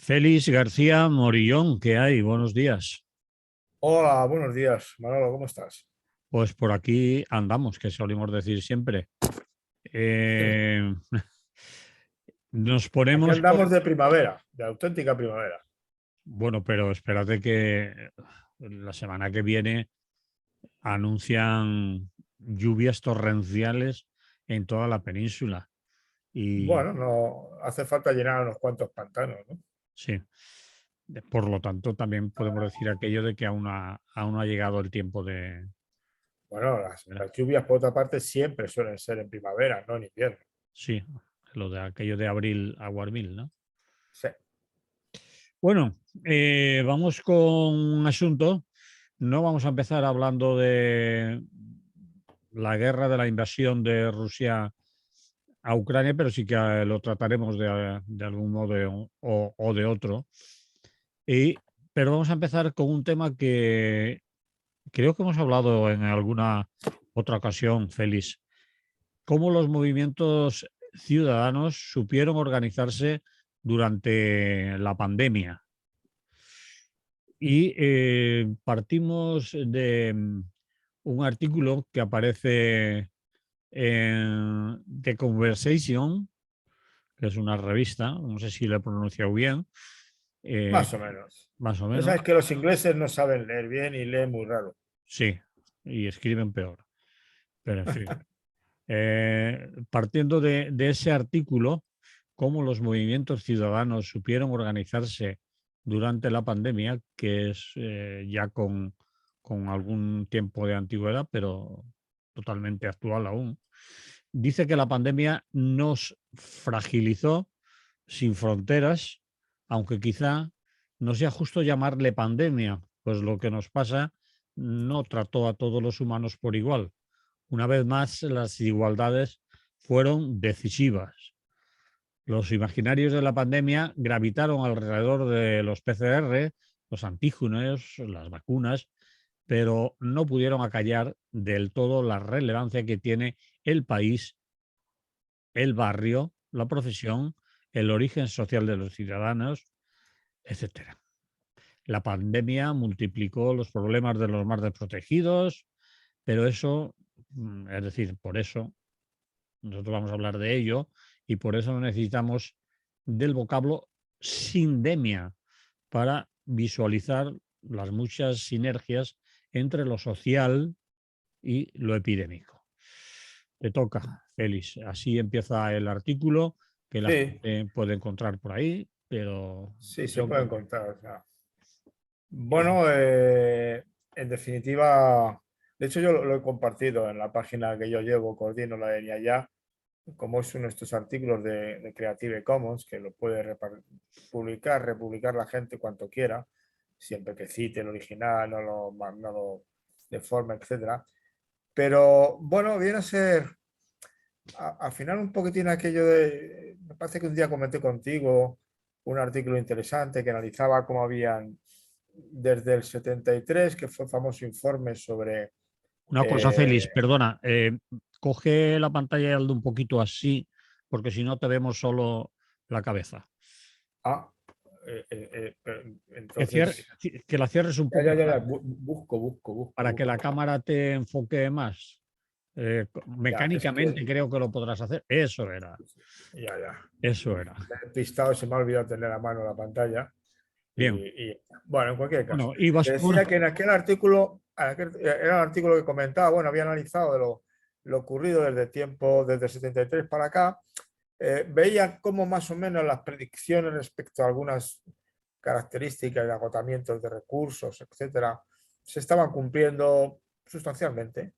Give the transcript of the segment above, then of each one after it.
Félix García Morillón, ¿qué hay? Buenos días. Hola, buenos días, Manolo, ¿cómo estás? Pues por aquí andamos, que solemos decir siempre. Eh, nos Aquí ponemos con... andamos de primavera, de auténtica primavera. Bueno, pero espérate que la semana que viene anuncian lluvias torrenciales en toda la península. Y Bueno, no hace falta llenar unos cuantos pantanos, ¿no? sí, por lo tanto también podemos decir aquello de que aún no ha llegado el tiempo de... Bueno, las lluvias, por otra parte, siempre suelen ser en primavera, no en invierno. Sí, lo de aquello de abril a Guarmil, ¿no? Sí. Bueno, vamos con un asunto. No vamos a empezar hablando de la guerra de la invasión de Rusia a Ucrania, pero sí que lo trataremos de algún modo o de otro. Y, pero vamos a empezar con un tema que creo que hemos hablado en alguna otra ocasión, Félix. Cómo los movimientos ciudadanos supieron organizarse durante la pandemia. Y partimos de un artículo que aparece en The Conversation, que es una revista, no sé si lo he pronunciado bien, eh, Más o menos. más o Ya menos, sabes que los ingleses no saben leer bien y leen muy raro. sí, y escriben peor, pero en fin. Partiendo de ese artículo, cómo los movimientos ciudadanos supieron organizarse durante la pandemia, que es ya con algún tiempo de antigüedad, pero totalmente actual aún. Dice que la pandemia nos fragilizó sin fronteras, aunque quizá no sea justo llamarle pandemia, pues lo que nos pasa no trató a todos los humanos por igual. Una vez más, las desigualdades fueron decisivas. Los imaginarios de la pandemia gravitaron alrededor de los PCR, los antígenos, las vacunas, pero no pudieron acallar del todo la relevancia que tiene el país, el barrio, la profesión, el origen social de los ciudadanos, etcétera. La pandemia multiplicó los problemas de los más desprotegidos, pero eso, es decir, por eso nosotros vamos a hablar de ello y por eso necesitamos del vocablo sindemia para visualizar las muchas sinergias entre lo social y lo epidémico. Te toca, Félix. Así empieza el artículo que la Sí, gente puede encontrar por ahí, pero sí, se creo puede que... encontrar. O sea. Bueno, en definitiva, de hecho yo lo he compartido en la página que yo llevo, coordino la de allá, como es uno de estos artículos de Creative Commons, que lo puede publicar, republicar la gente cuanto quiera, siempre que cite el original, no lo deforme, etcétera. Pero bueno, viene a ser al final un poquitín aquello de, me parece que un día comenté contigo un artículo interesante que analizaba cómo habían desde el 73, que fue el famoso informe sobre... Una cosa, Félix, eh, perdona, coge la pantalla y hazlo un poquito así, porque si no te vemos solo la cabeza. ah, Que, entonces, que la cierres un ya, poco ya, ya, ya, para que la busco. cámara te enfoque más. Ya, es que, Mecánicamente creo que lo podrás hacer. Eso era, ya, ya. eso era. Me he pistado, se me ha olvidado tener a mano la pantalla. Bien, Bueno, en cualquier caso, bueno, ibas te por... decía que en aquel artículo, era un artículo que comentaba, bueno, había analizado de lo ocurrido desde tiempo, desde el 73 para acá, veía cómo más o menos las predicciones respecto a algunas características de agotamientos de recursos, etcétera, se estaban cumpliendo sustancialmente.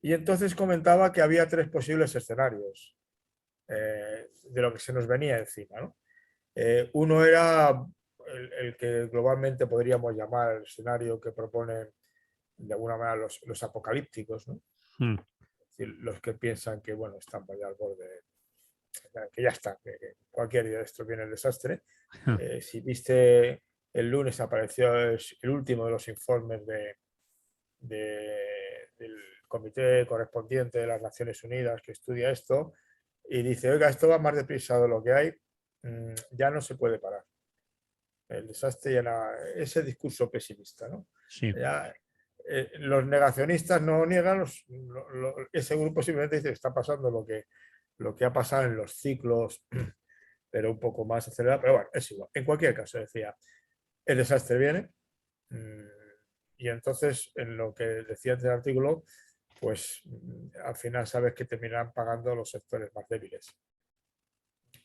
Y entonces comentaba que había tres posibles escenarios de lo que se nos venía encima, ¿no? Uno era el que globalmente podríamos llamar el escenario que proponen de alguna manera los apocalípticos, ¿no? Mm, Es decir, los que piensan que bueno, están ya al borde, que ya está, que cualquier día de esto viene el desastre. Si viste, el lunes apareció el último de los informes del comité correspondiente de las Naciones Unidas que estudia esto y dice, oiga, esto va más deprisa de lo que hay, ya no se puede parar. El desastre y ese discurso pesimista, ¿no? Sí, Ya, los negacionistas no niegan, ese grupo simplemente dice que está pasando lo que ha pasado en los ciclos, pero un poco más acelerado. Pero bueno, es igual. En cualquier caso, decía, el desastre viene. Y entonces, en lo que decía el artículo, pues al final sabes que terminarán pagando los sectores más débiles.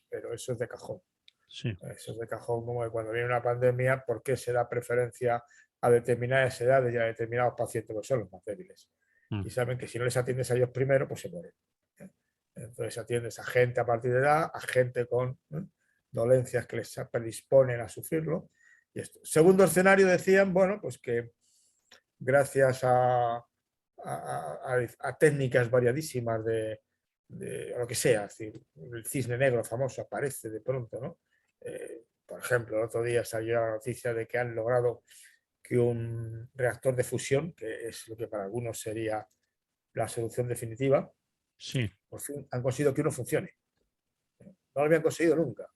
Pero eso es de cajón. sí. Eso es de cajón, como que cuando viene una pandemia, ¿por qué se da preferencia a determinadas edades y a determinados pacientes que son los más débiles? Mm. Y saben que si no les atiendes a ellos primero, pues se mueren. Entonces atiendes a gente a partir de edad, a gente con dolencias que les predisponen a sufrirlo. Y esto. Segundo escenario decían, bueno, pues que gracias a técnicas variadísimas de lo que sea, es decir, el cisne negro famoso aparece de pronto, ¿no? Por ejemplo, el otro día salió la noticia de que han logrado que un reactor de fusión, que es lo que para algunos sería la solución definitiva, Sí, por fin han conseguido que uno funcione. No lo habían conseguido nunca.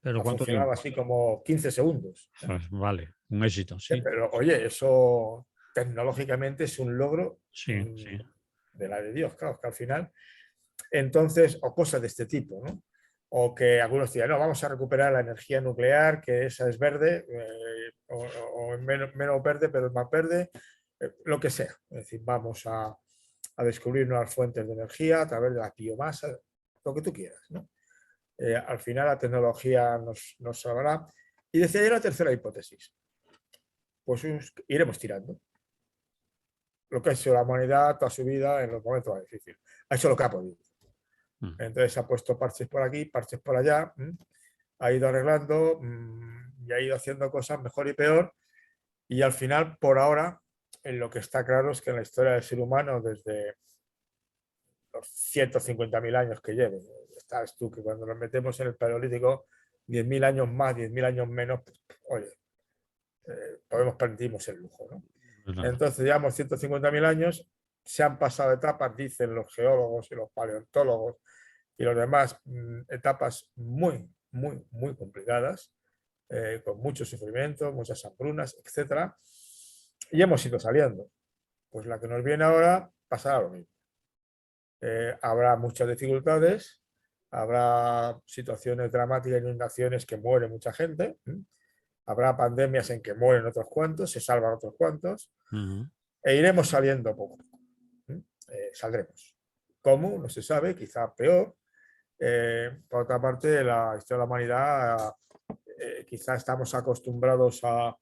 pero Ha ¿cuánto funcionado tiempo? así como 15 segundos. Pues vale, un éxito, sí. Pero oye, eso tecnológicamente es un logro Sí, sí. de la de Dios, claro, que al final. Entonces, o cosas de este tipo, ¿no? O que algunos digan, no, vamos a recuperar la energía nuclear, que esa es verde, o menos verde, pero es más verde, lo que sea. Es decir, vamos a descubrir nuevas fuentes de energía a través de la biomasa, lo que tú quieras, ¿no? Al final la tecnología nos salvará. Y decía yo la tercera hipótesis, pues iremos tirando. Lo que ha hecho la humanidad toda su vida en los momentos más difíciles. Ha hecho lo que ha podido. Mm. Entonces ha puesto parches por aquí, parches por allá, ha ido arreglando y ha ido haciendo cosas mejor y peor. Y al final, por ahora, en lo que está claro es que en la historia del ser humano, desde los 150.000 años que lleve, sabes tú que cuando nos metemos en el paleolítico, 10.000 años más, 10.000 años menos, pues, oye, podemos permitirnos el lujo, ¿no? Verdad. Entonces, llevamos 150.000 años, se han pasado etapas, dicen los geólogos y los paleontólogos y los demás, etapas muy, muy, muy complicadas, con mucho sufrimiento, muchas hambrunas, etc. Y hemos ido saliendo. Pues la que nos viene ahora pasará lo mismo. Habrá muchas dificultades, habrá situaciones dramáticas, inundaciones que muere mucha gente, habrá pandemias en que mueren otros cuantos, se salvan otros cuantos, Ujú. e iremos saliendo poco. Saldremos. ¿Cómo? No se sabe, quizá peor. Por otra parte, la historia de la humanidad, quizá estamos acostumbrados a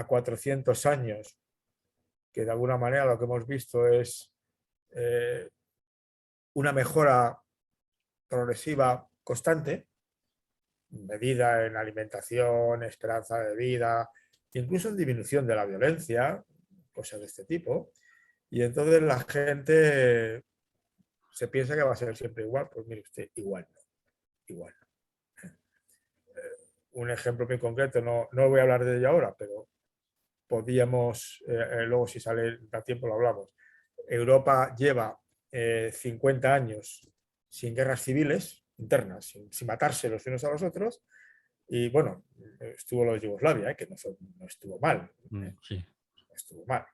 400 años, que de alguna manera lo que hemos visto es una mejora progresiva constante, medida en alimentación, esperanza de vida, incluso en disminución de la violencia, cosas de este tipo. Y entonces la gente se piensa que va a ser siempre igual. Pues mire usted, igual no, igual no. Un ejemplo muy concreto, no voy a hablar de ello ahora, pero podíamos, luego si sale a tiempo lo hablamos. Europa lleva 50 años sin guerras civiles internas, sin matarse los unos a los otros, y bueno, estuvo lo de Yugoslavia, que no estuvo mal, Sí. no estuvo mal.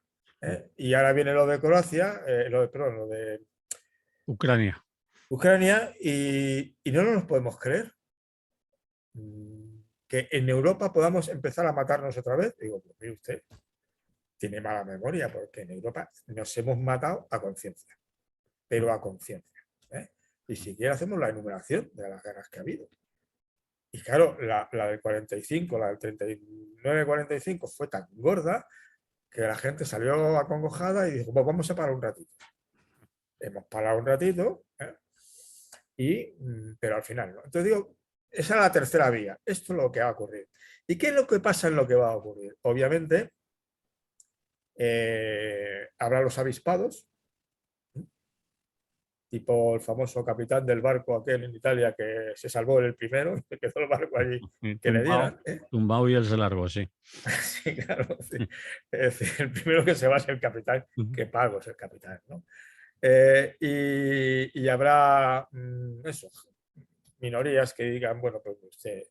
Y ahora viene lo de Croacia, perdón, lo de Ucrania. Ucrania, y no nos podemos creer que en Europa podamos empezar a matarnos otra vez. Digo, pues mire usted, tiene mala memoria, porque en Europa nos hemos matado a conciencia, pero a conciencia. Y siquiera hacemos la enumeración de las guerras que ha habido. Y claro, la del 45, la del 39-45 fue tan gorda que la gente salió acongojada y dijo, pues vamos a parar un ratito. Hemos parado un ratito, pero al final no. Entonces digo, esa es la tercera vía. Esto es lo que va a ocurrir. ¿Y qué es lo que pasa en lo que va a ocurrir? Obviamente, habrá los avispados, tipo el famoso capitán del barco aquel en Italia que se salvó el primero, que quedó el barco allí que le Tumbao, dieran. tumbao y él se largó, sí. Sí, claro. Sí. Es decir, el primero que se va es el capitán, Ujú. que pago es el capitán, ¿no? Y habrá eso, minorías que digan, bueno, pues usted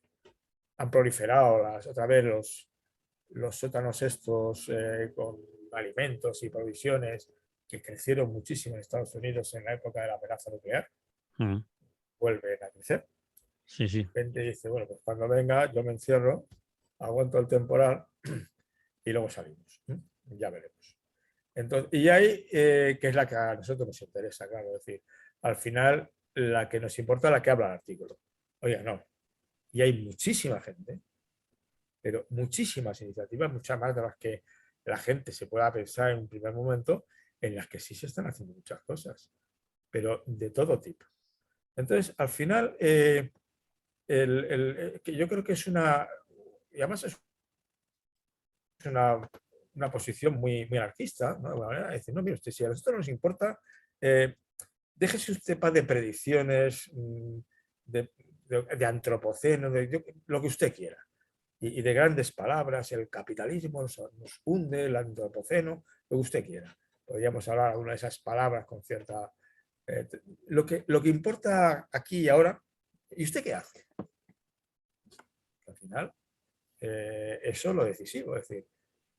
han proliferado otra vez los sótanos estos con alimentos y provisiones que crecieron muchísimo en Estados Unidos en la época de la amenaza nuclear, Mm. vuelven a crecer. Sí, sí. Gente dice, bueno, pues cuando venga yo me encierro, aguanto el temporal y luego salimos. Ya veremos. Entonces, y ahí, que es la que a nosotros nos interesa, claro, es decir, al final la que nos importa es la que habla el artículo. Oiga, no. Y hay muchísima gente, pero muchísimas iniciativas, muchas más de las que la gente se pueda pensar en un primer momento, en las que sí se están haciendo muchas cosas, pero de todo tipo. Entonces, al final, que yo creo que es una, y además es una posición muy anarquista, ¿no? De alguna manera, decir, no, mire usted, si a nosotros nos importa, eh, déjese usted paz de predicciones, de antropoceno, lo que usted quiera. Y de grandes palabras, el capitalismo nos hunde, el antropoceno, lo que usted quiera. Podríamos hablar alguna de esas palabras con cierta... lo que importa aquí y ahora, ¿y usted qué hace? Al final, eso es lo decisivo, es decir,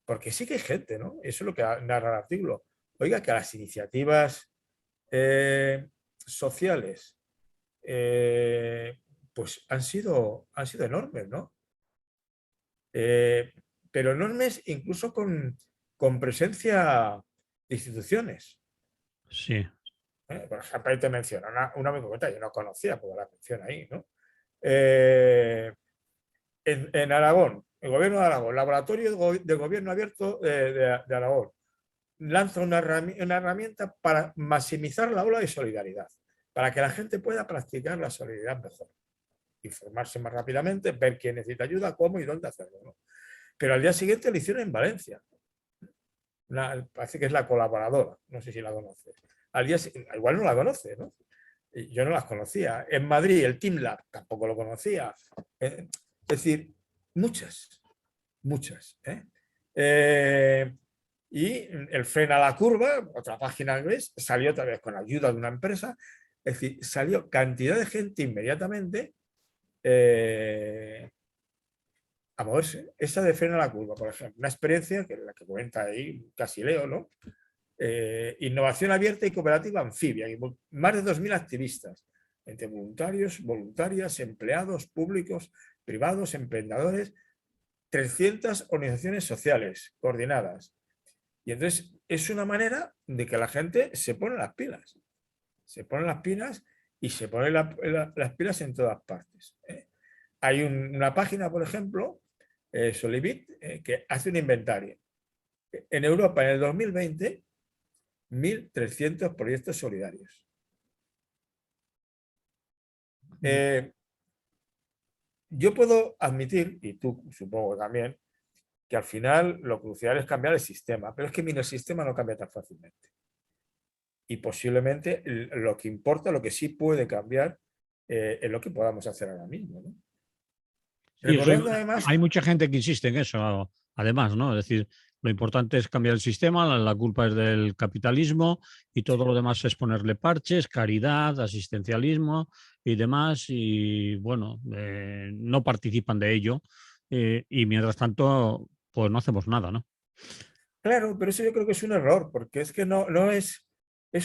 porque sí que hay gente, ¿no? Eso es lo que narra el artículo. Oiga, que las iniciativas sociales pues han sido enormes, ¿no? Pero enormes incluso con presencia de instituciones. Sí. Por ejemplo, ahí te menciona una muy concreta, yo no conocía, porque la menciona ahí, ¿no? Eh, en Aragón, el gobierno de Aragón, Laboratorio de Gobierno Abierto de Aragón, lanza una herramienta para maximizar la ola de solidaridad, para que la gente pueda practicar la solidaridad mejor, informarse más rápidamente, ver quién necesita ayuda, cómo y dónde hacerlo, ¿no? Pero al día siguiente lo hicieron en Valencia. Parece que es la colaboradora, no sé si la conoces. Igual no la conoce, ¿no? Yo no las conocía. En Madrid, el Team Lab, tampoco lo conocía. Es decir, muchas. Y el Frena la Curva, otra página inglés, salió otra vez con ayuda de una empresa. Es decir, salió cantidad de gente inmediatamente a moverse. Esa de Frena la Curva, por ejemplo, una experiencia que la que cuenta ahí, casi leo, ¿no? Innovación abierta y cooperativa anfibia, y más de 2.000 activistas, entre voluntarios, voluntarias, empleados públicos, privados, emprendedores, 300 organizaciones sociales coordinadas. Y entonces es una manera de que la gente se pone las pilas. Se ponen las pilas y se ponen las pilas en todas partes. Hay una página, por ejemplo, Solivit, que hace un inventario. En Europa, en el 2020, 1.300 proyectos solidarios. Yo puedo admitir, y tú supongo también, que al final lo crucial es cambiar el sistema, pero es que el sistema no cambia tan fácilmente. Y posiblemente lo que importa, lo que sí puede cambiar, es lo que podamos hacer ahora mismo, ¿no? Sí, Recordando además, hay mucha gente que insiste en eso, además, ¿no? Es decir, lo importante es cambiar el sistema, la culpa es del capitalismo y todo lo demás es ponerle parches, caridad, asistencialismo y demás, y bueno, no participan de ello y mientras tanto, pues no hacemos nada, ¿no? claro, pero eso yo creo que es un error, porque es que no es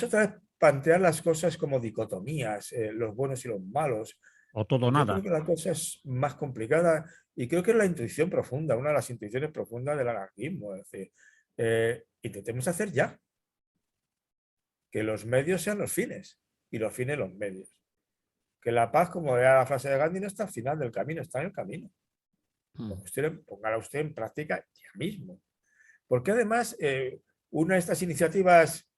otra vez plantear las cosas como dicotomías, los buenos y los malos. O todo Yo nada. creo que la cosa es más complicada y creo que es la intuición profunda, una de las intuiciones profundas del anarquismo. Es decir, intentemos hacer ya que los medios sean los fines y los fines los medios. Que la paz, como era la frase de Gandhi, no está al final del camino, está en el camino. Póngala usted en práctica ya mismo. Porque además, una de estas iniciativas,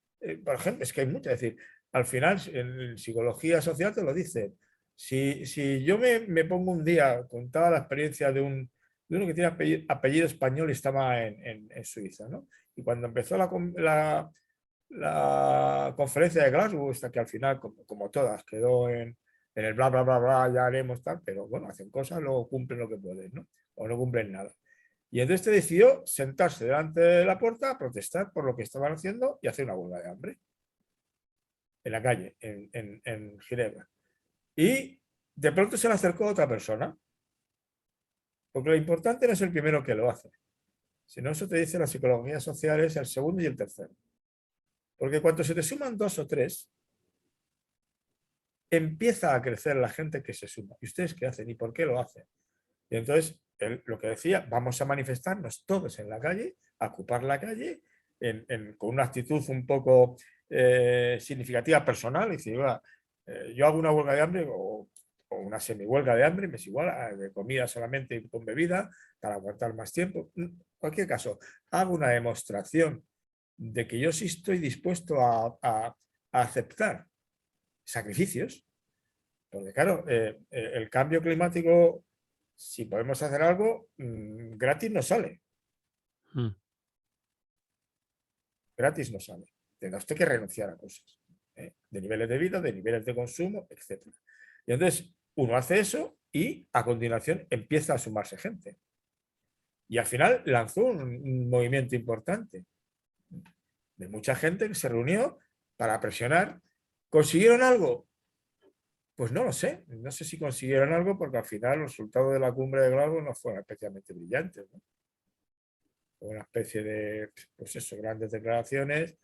por ejemplo, es que hay muchas, es decir, al final en psicología social te lo dicen. Si yo me pongo un día, contaba la experiencia de uno que tiene apellido español y estaba en Suiza, ¿no? Y cuando empezó la conferencia de Glasgow, esta que al final, como todas, quedó en el bla, bla, bla, bla, ya haremos tal, pero bueno, hacen cosas, luego cumplen lo que pueden, ¿no? O no cumplen nada. Y entonces te decidió sentarse delante de la puerta a protestar por lo que estaban haciendo y hacer una huelga de hambre en la calle, en Ginebra. Y de pronto se le acercó otra persona Porque lo importante no es el primero que lo hace, sino eso te dice la psicología social, es el segundo y el tercero. Porque cuando se te suman 2 o 3, empieza a crecer la gente que se suma. ¿Y ustedes qué hacen? ¿Y por qué lo hacen? Y entonces, lo que decía, vamos a manifestarnos todos en la calle, a ocupar la calle, con una actitud un poco significativa personal, y decir, yo hago una huelga de hambre o una semi-huelga de hambre, me es igual, de comida solamente y con bebida, para aguantar más tiempo. En cualquier caso, hago una demostración de que yo sí estoy dispuesto a aceptar sacrificios, porque claro, el cambio climático, si podemos hacer algo, gratis no sale. Mm. Gratis no sale. Tendrá usted que renunciar a cosas, de niveles de vida, de niveles de consumo, etc. Y entonces uno hace eso y a continuación empieza a sumarse gente. Y al final lanzó un movimiento importante de mucha gente que se reunió para presionar. ¿Consiguieron algo? Pues no lo sé. No sé si consiguieron algo porque al final los resultados de la cumbre de Glasgow no fueron especialmente brillantes, ¿no? Una especie de, pues eso, grandes declaraciones,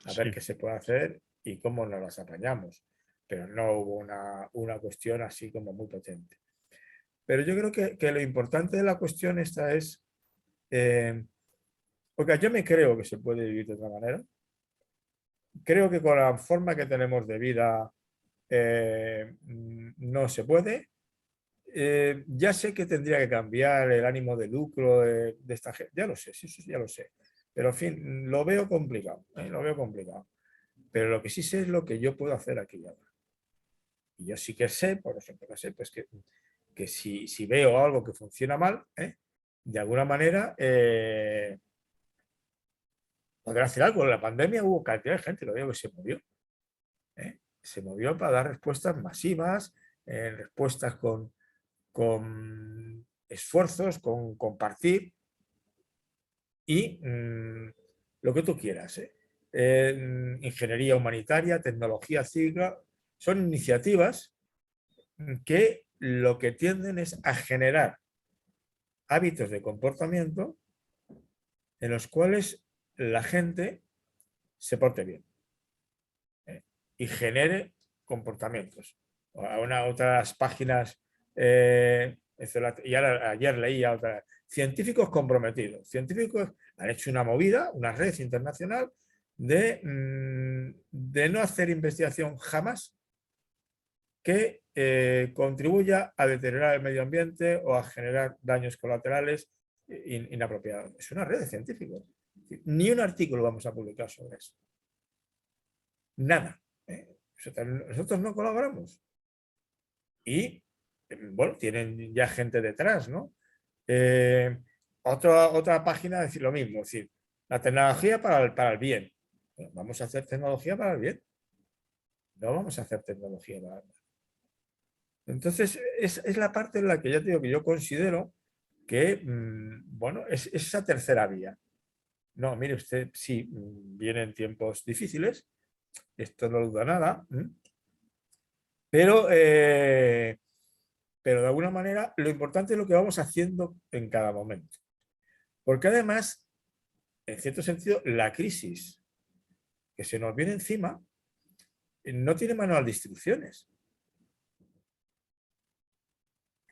a ver Sí. qué se puede hacer y cómo nos las apañamos. Pero no hubo una cuestión así como muy potente. Pero yo creo que lo importante de la cuestión esta es, porque yo me creo que se puede vivir de otra manera. Creo que con la forma que tenemos de vida no se puede. Ya sé que tendría que cambiar el ánimo de lucro de esta gente, ya lo sé, sí, sí, ya lo sé. Pero en fin, lo veo complicado, lo veo complicado. Pero lo que sí sé es lo que yo puedo hacer aquí y ahora. Y yo sí que sé, por ejemplo, no sé, pues que si veo algo que funciona mal, de alguna manera podré hacer algo. En la pandemia hubo cantidad de gente, lo digo, que se movió. Se movió para dar respuestas masivas, respuestas con esfuerzos, con compartir y lo que tú quieras. Ingeniería humanitaria, tecnología cívica, son iniciativas que lo que tienden es a generar hábitos de comportamiento en los cuales la gente se porte bien y genere comportamientos. Otras páginas, y ayer leía otra, científicos comprometidos. Científicos han hecho una movida, una red internacional de no hacer investigación jamás que contribuya a deteriorar el medio ambiente o a generar daños colaterales inapropiados. Es una red de científicos. Ni un artículo vamos a publicar sobre eso. Nada. Nosotros no colaboramos. Y, bueno, tienen ya gente detrás, ¿no? Otra página decir lo mismo, es decir, la tecnología para el bien. Bueno, vamos a hacer tecnología para el bien. No vamos a hacer tecnología para el mal. Entonces, es la parte en la que ya te digo que yo considero que, bueno, es esa tercera vía. No, mire usted, sí, vienen tiempos difíciles, esto no duda nada, pero de alguna manera lo importante es lo que vamos haciendo en cada momento. Porque además, en cierto sentido, la crisis que se nos viene encima no tiene manual de instrucciones.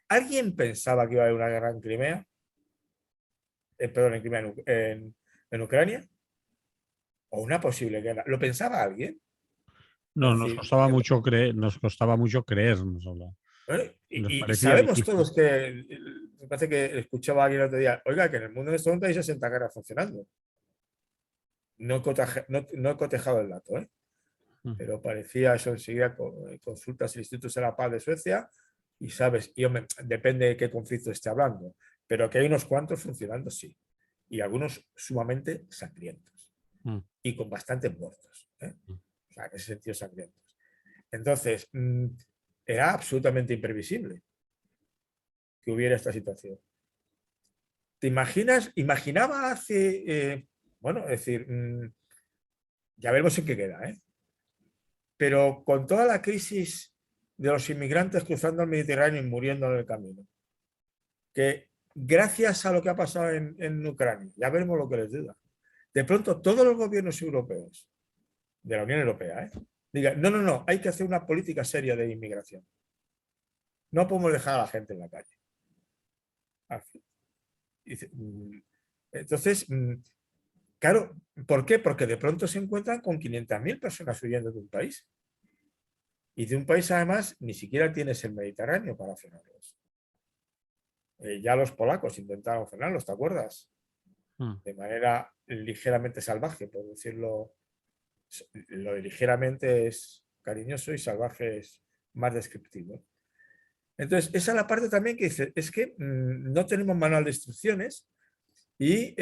¿Alguien pensaba que iba a haber una guerra en Crimea? Perdón, en Crimea, en Ucrania. ¿O una posible guerra? ¿Lo pensaba alguien? No, Es nos decir, costaba mucho nos costaba mucho creérnoslo. bueno, Nos y parecía sabemos difícil. todos que, me parece que escuchaba a alguien el otro día, oiga, que en el mundo de estos momentos hay 60 guerras funcionando. No he cotejado el dato, pero parecía eso enseguida, consultas el Instituto de la Paz de Suecia y sabes, y hombre, depende de qué conflicto esté hablando, pero que hay unos cuantos funcionando, sí, y algunos sumamente sangrientos Mm, y con bastantes muertos, mm. o sea, en ese sentido sangrientos. Entonces, era absolutamente imprevisible que hubiera esta situación. ¿Te imaginas? Imaginaba hace, bueno, es decir, ya veremos en qué queda, pero con toda la crisis de los inmigrantes cruzando el Mediterráneo y muriendo en el camino, que gracias a lo que ha pasado en Ucrania, ya veremos lo que les diga, de pronto todos los gobiernos europeos, de la Unión Europea, digan, no, no, no, hay que hacer una política seria de inmigración. No podemos dejar a la gente en la calle. Así. Entonces, claro, ¿por qué? Porque de pronto se encuentran con 500.000 personas huyendo de un país. Y de un país, además, ni siquiera tienes el Mediterráneo para frenarlos. Ya los polacos intentaron frenarlos, ¿te acuerdas? De manera ligeramente salvaje, por decirlo. Lo de ligeramente es cariñoso y salvaje es más descriptivo. Entonces, esa es la parte también que dice, es que no tenemos manual de instrucciones y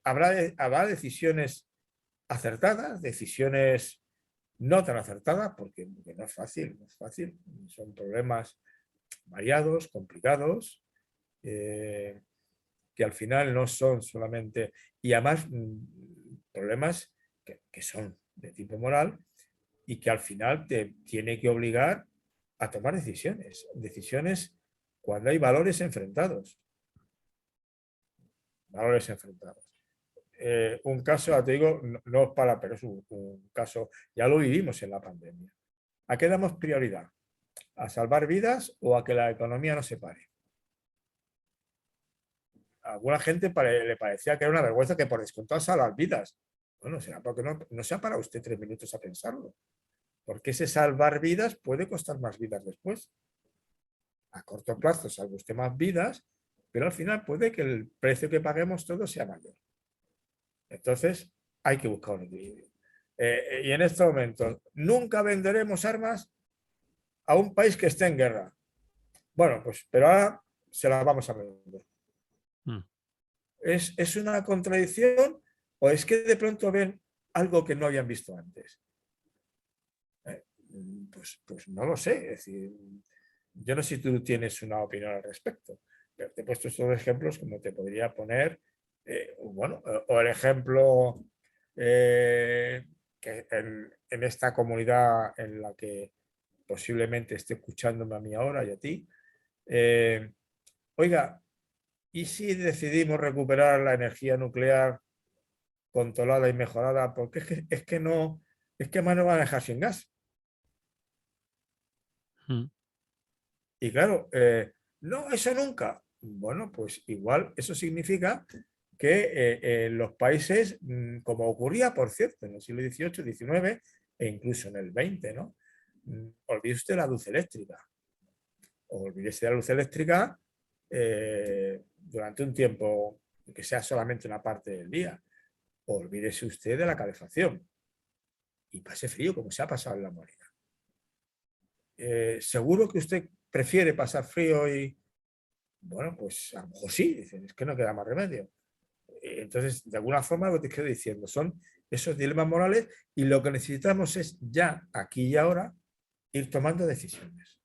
habrá decisiones acertadas, decisiones no tan acertadas, porque no es fácil, no es fácil. Son problemas variados, complicados, que al final no son solamente, y además problemas que son de tipo moral y que al final te tiene que obligar a tomar decisiones, decisiones cuando hay valores enfrentados. Valores enfrentados. Un caso, ya te digo, no es para, pero es un caso, ya lo vivimos en la pandemia. ¿A qué damos prioridad? ¿A salvar vidas o a que la economía no se pare? A alguna gente le parecía que era una vergüenza que por descontado salvar vidas. Bueno, será porque no se ha parado usted 3 minutos a pensarlo. Porque ese salvar vidas puede costar más vidas después. A corto plazo salva usted más vidas, pero al final puede que el precio que paguemos todos sea mayor. Entonces, hay que buscar un equilibrio. Y en este momento, nunca venderemos armas a un país que esté en guerra. Bueno, pues, pero ahora se las vamos a vender. ¿Es una contradicción o es que de pronto ven algo que no habían visto antes? Pues no lo sé. Es decir, yo no sé si tú tienes una opinión al respecto, pero te he puesto estos ejemplos como te podría poner, bueno, o el ejemplo que en esta comunidad en la que posiblemente esté escuchándome a mí ahora y a ti, oiga, ¿y si decidimos recuperar la energía nuclear controlada y mejorada? Porque es que no, es que más nos van a dejar sin gas. Y claro, no, eso nunca. Bueno, pues igual eso significa que los países, como ocurría, por cierto, en el siglo XVIII, XIX e incluso en el XX, ¿no? Olvide usted la luz eléctrica. Olvídese de la luz eléctrica durante un tiempo que sea solamente una parte del día. Olvídese usted de la calefacción y pase frío como se ha pasado en la Molina. Seguro que usted prefiere pasar frío y, bueno, pues a lo mejor sí, dicen, es que no queda más remedio. Entonces, de alguna forma, lo que te quedo diciendo son esos dilemas morales y lo que necesitamos es ya, aquí y ahora, ir tomando decisiones.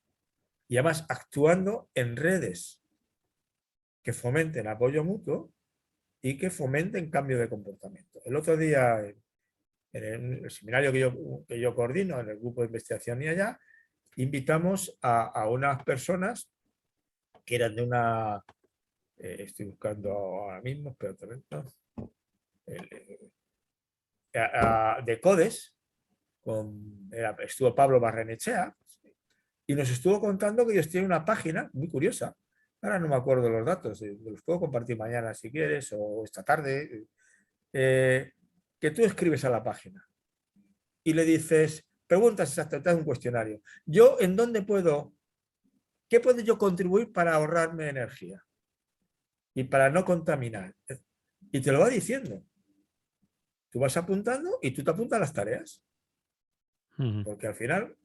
Y además actuando en redes que fomenten apoyo mutuo y que fomenten cambio de comportamiento. El otro día, en el seminario que yo coordino, en el grupo de investigación y allá, invitamos a unas personas que eran de una, estoy buscando ahora mismo, pero de CODES, estuvo Pablo Barrenechea, y nos estuvo contando que ellos tienen una página muy curiosa. Ahora no me acuerdo los datos, los puedo compartir mañana si quieres o esta tarde, que tú escribes a la página y le dices, preguntas exactas, un cuestionario. ¿Yo en dónde puedo, qué puedo yo contribuir para ahorrarme energía y para no contaminar? Y te lo va diciendo. Tú vas apuntando y tú te apuntas las tareas. Porque al final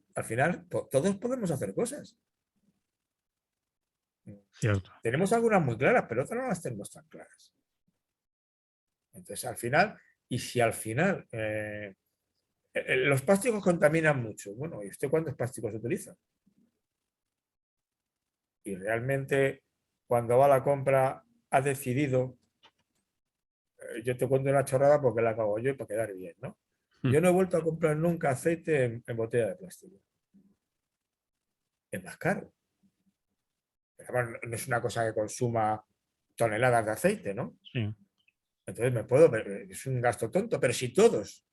todos podemos hacer cosas. Cierto. Tenemos algunas muy claras, pero otras no las tenemos tan claras. Entonces, al final, y si al final los plásticos contaminan mucho, bueno, ¿y usted cuántos plásticos utiliza? Y realmente, cuando va a la compra, ha decidido, yo te cuento una chorrada porque la acabo yo y para quedar bien, ¿no? Yo no he vuelto a comprar nunca aceite en botella de plástico. Es más caro. Además, no es una cosa que consuma toneladas de aceite, ¿no? Sí. Entonces es un gasto tonto, pero si todos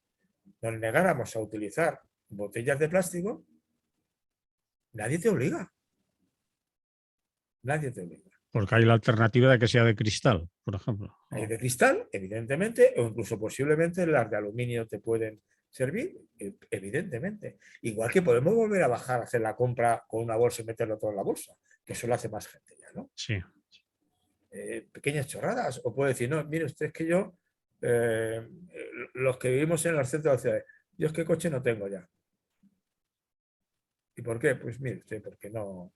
nos negáramos a utilizar botellas de plástico, nadie te obliga. Nadie te obliga. Porque hay la alternativa de que sea de cristal, por ejemplo. Hay de cristal, evidentemente, o incluso posiblemente las de aluminio te pueden servir, evidentemente. Igual que podemos volver a bajar, a hacer la compra con una bolsa y meterlo todo en la bolsa, que eso lo hace más gente ya, ¿no? Sí. Pequeñas chorradas. O puede decir, no, mire usted, es que yo, los que vivimos en el centro de la ciudad, yo es que coche no tengo ya. ¿Y por qué? Pues mire usted, porque no.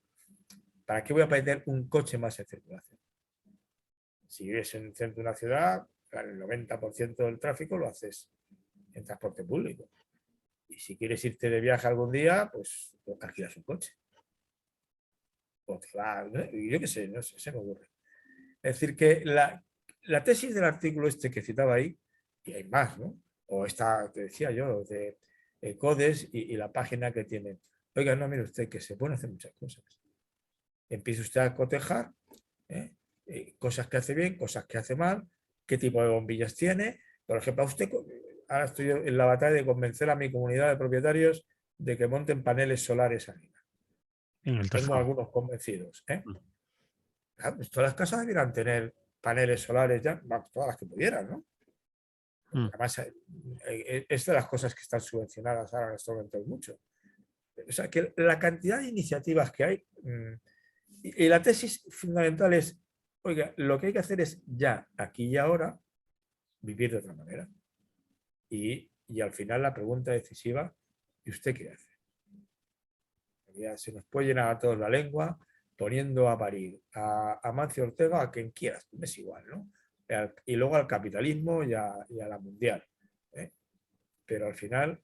¿Para qué voy a perder un coche más en circulación? Si vives en el centro de una ciudad, el 90% del tráfico lo haces en transporte público. Y si quieres irte de viaje algún día, pues alquilas un coche. O te vas, ¿no? Yo qué sé, no sé, se me ocurre. Es decir, que la tesis del artículo este que citaba ahí, y hay más, ¿no? O esta, te decía yo, de CODES y la página que tienen. Oiga, no, mire usted, que se pueden hacer muchas cosas. Empieza usted a cotejar cosas que hace bien, cosas que hace mal, qué tipo de bombillas tiene. Por ejemplo, a usted, ahora estoy en la batalla de convencer a mi comunidad de propietarios de que monten paneles solares arriba. En el Tengo tejado. algunos convencidos. Claro, pues todas las casas debieran tener paneles solares ya, bueno, todas las que pudieran, ¿no? Además, es de las cosas que están subvencionadas ahora en estos momentos mucho. O sea, que la cantidad de iniciativas que hay, y la tesis fundamental es, oiga, lo que hay que hacer es ya, aquí y ahora, vivir de otra manera. Y al final la pregunta decisiva, ¿y usted qué hace? Ya se nos puede llenar a todos la lengua poniendo a parir a Mancio Ortega, a quien quieras, es igual, ¿no? Y luego al capitalismo y a la mundial. Pero al final,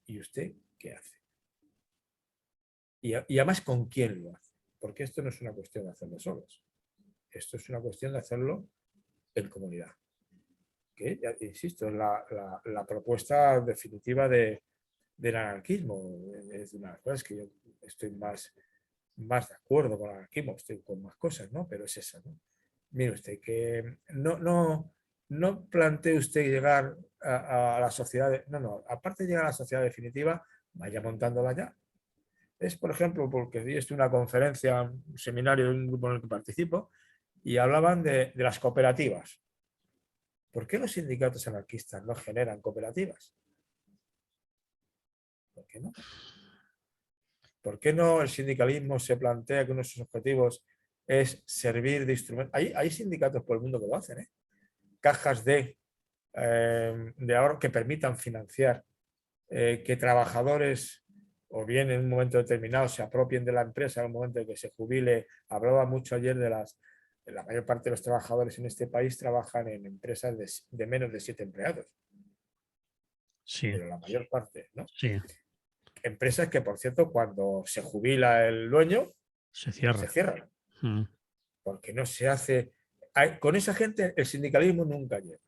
¿y usted qué hace? Y además, ¿con quién lo hace? Porque esto no es una cuestión de hacerlo solos. Esto es una cuestión de hacerlo en comunidad. Que, ya, insisto, es la propuesta definitiva del anarquismo. Es una de las cosas que yo estoy más de acuerdo con el anarquismo, estoy con más cosas, ¿no? Pero es esa, ¿no? Mire usted, que no plantee usted llegar a la sociedad, no, aparte de llegar a la sociedad definitiva, vaya montándola ya. Es, por ejemplo, porque di una conferencia, un seminario de un grupo en el que participo, y hablaban de las cooperativas. ¿Por qué los sindicatos anarquistas no generan cooperativas? ¿Por qué no? ¿Por qué no el sindicalismo se plantea que uno de sus objetivos es servir de instrumento? Hay sindicatos por el mundo que lo hacen, ¿eh? Cajas de ahorro que permitan financiar que trabajadores o bien en un momento determinado se apropien de la empresa en un momento en que se jubile. Hablaba mucho ayer de la mayor parte de los trabajadores en este país trabajan en empresas de menos de 7 empleados. Sí. Pero la mayor parte, ¿no? Sí. Empresas que, por cierto, cuando se jubila el dueño, Se cierra. se cierran. Porque no se hace. Con esa gente el sindicalismo nunca llega.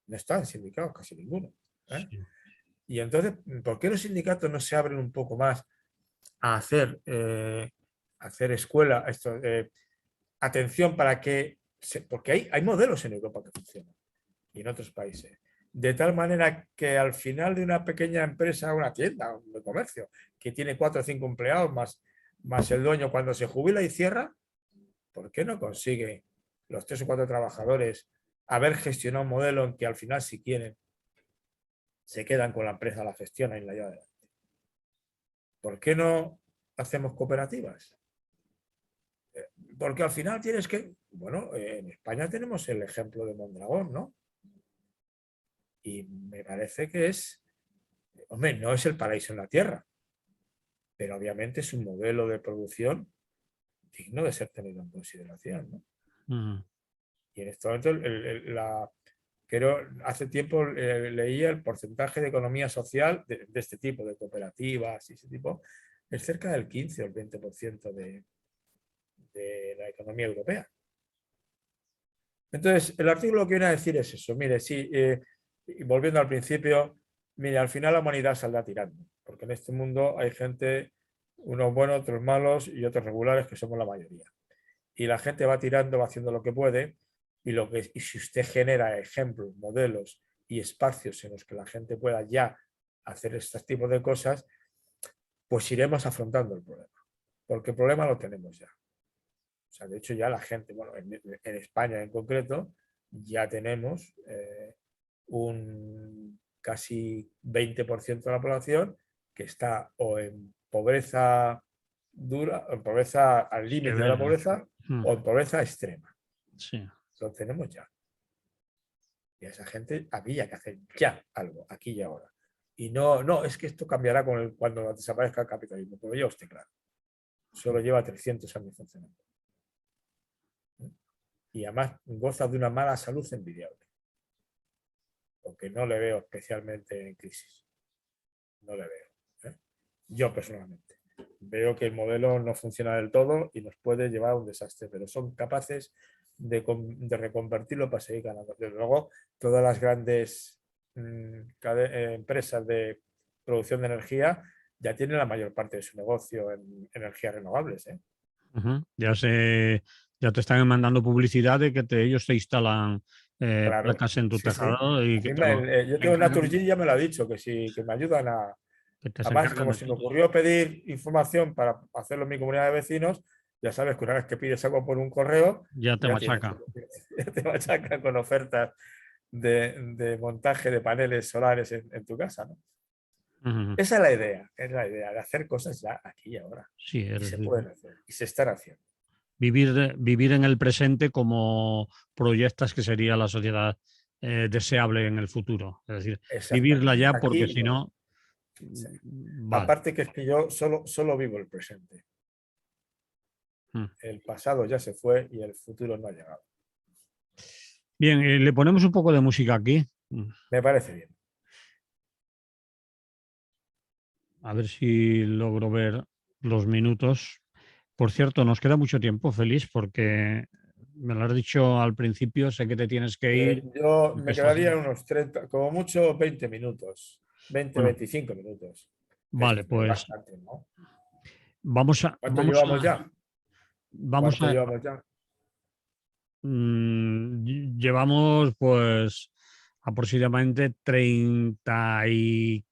No están sindicados casi ninguno. Sí. Y entonces, ¿por qué los sindicatos no se abren un poco más a hacer escuela, atención para que. Porque hay modelos en Europa que funcionan y en otros países. De tal manera que al final de una pequeña empresa, una tienda, un comercio, que tiene 4 o 5 empleados más el dueño, cuando se jubila y cierra, ¿por qué no consigue los 3 o 4 trabajadores haber gestionado un modelo en que al final, si quieren, se quedan con la empresa, la gestionan y la llevan adelante? ¿Por qué no hacemos cooperativas? Porque al final tienes que... Bueno, en España tenemos el ejemplo de Mondragón, ¿no? Y me parece que es... Hombre, no es el paraíso en la tierra, pero obviamente es un modelo de producción digno de ser tenido en consideración, ¿no? Y en este momento, creo, hace tiempo leía el porcentaje de economía social de este tipo, de cooperativas y ese tipo, es cerca del 15 o el 20% de la economía europea. Entonces, el artículo que viene a decir es eso. Mire, sí, y volviendo al principio, mire, al final la humanidad saldrá tirando, porque en este mundo hay gente, unos buenos, otros malos y otros regulares, que somos la mayoría. y la gente va tirando, va haciendo lo que puede, y si usted genera ejemplos, modelos y espacios en los que la gente pueda ya hacer este tipo de cosas, pues iremos afrontando el problema, porque el problema lo tenemos ya. O sea, de hecho ya la gente, bueno, en España en concreto, ya tenemos un casi 20% de la población que está o en pobreza dura, o en pobreza al límite de la pobreza, o en pobreza extrema. Sí. Lo tenemos ya. Y a esa gente había que hacer ya algo, aquí y ahora. Y no, es que esto cambiará cuando desaparezca el capitalismo, pero ya usted, claro. Solo lleva 300 años funcionando. Y además goza de una mala salud envidiable. Porque no le veo especialmente en crisis. No le veo. Yo personalmente. Veo que el modelo no funciona del todo y nos puede llevar a un desastre, pero son capaces de reconvertirlo para seguir ganando. Desde luego, todas las grandes empresas de producción de energía ya tienen la mayor parte de su negocio en energías renovables. Ya te están mandando publicidad de que ellos te instalan Claro, placas en tu sí, sí. tejado y que Yo tengo una Naturgy, ya me lo ha dicho, que sí, que me ayudan a... que se Además, encargan como de se me todo. ocurrió pedir información para hacerlo en mi comunidad de vecinos, ya sabes que una vez que pides algo por un correo, Ya te ya tienes, machaca. ya te machacan con ofertas de montaje de paneles solares en tu casa, ¿no? Esa es la idea de hacer cosas ya aquí y ahora. Sí, Y es se decir, pueden hacer, y se están haciendo. vivir en el presente como proyectas que sería la sociedad deseable en el futuro. Es decir, vivirla Exactamente. ya porque Aquí, si no, sí. vale. Aparte que es que yo solo vivo el presente. El pasado ya se fue y el futuro no ha llegado. Bien, le ponemos un poco de música aquí. Me parece bien. A ver si logro ver los minutos. Por cierto, nos queda mucho tiempo, Félix, porque me lo has dicho al principio, sé que te tienes que ir. Yo Que me estás quedaría unos 30, como mucho 20 minutos. 20, Bueno, 25 minutos. vale, Es pues bastante, ¿no? vamos a, ¿Cuánto llevamos ya? vamos ¿Cuánto a, llevamos ya? llevamos pues aproximadamente 33,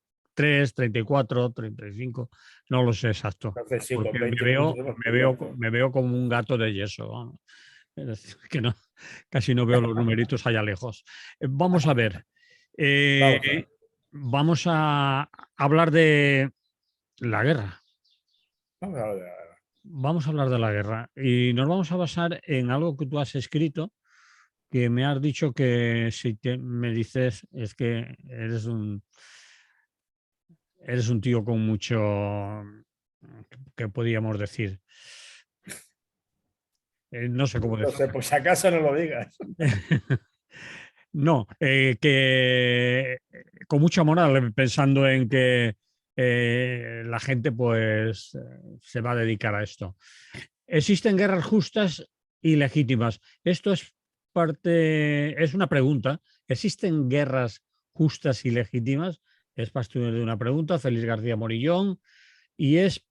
34, 35, no lo sé exacto, Entonces sí, con porque 20 minutos hemos cubierto. me veo como un gato de yeso, vamos. Es decir, que no, casi no veo los numeritos allá lejos. Vamos a ver. Vamos a ver. Vamos a hablar de la guerra. Vamos a ver. Vamos a hablar de la guerra y nos vamos a basar en algo que tú has escrito, que me has dicho que si me dices es que eres un tío con mucho, que podríamos decir, no sé cómo No sé, decirlo. por si acaso no lo digas. No, que con mucha moral, pensando en que la gente pues se va a dedicar a esto. ¿Existen guerras justas y legítimas? Esto es es una pregunta. ¿Existen guerras justas y legítimas? Es parte de una pregunta, Félix García Morillón, y es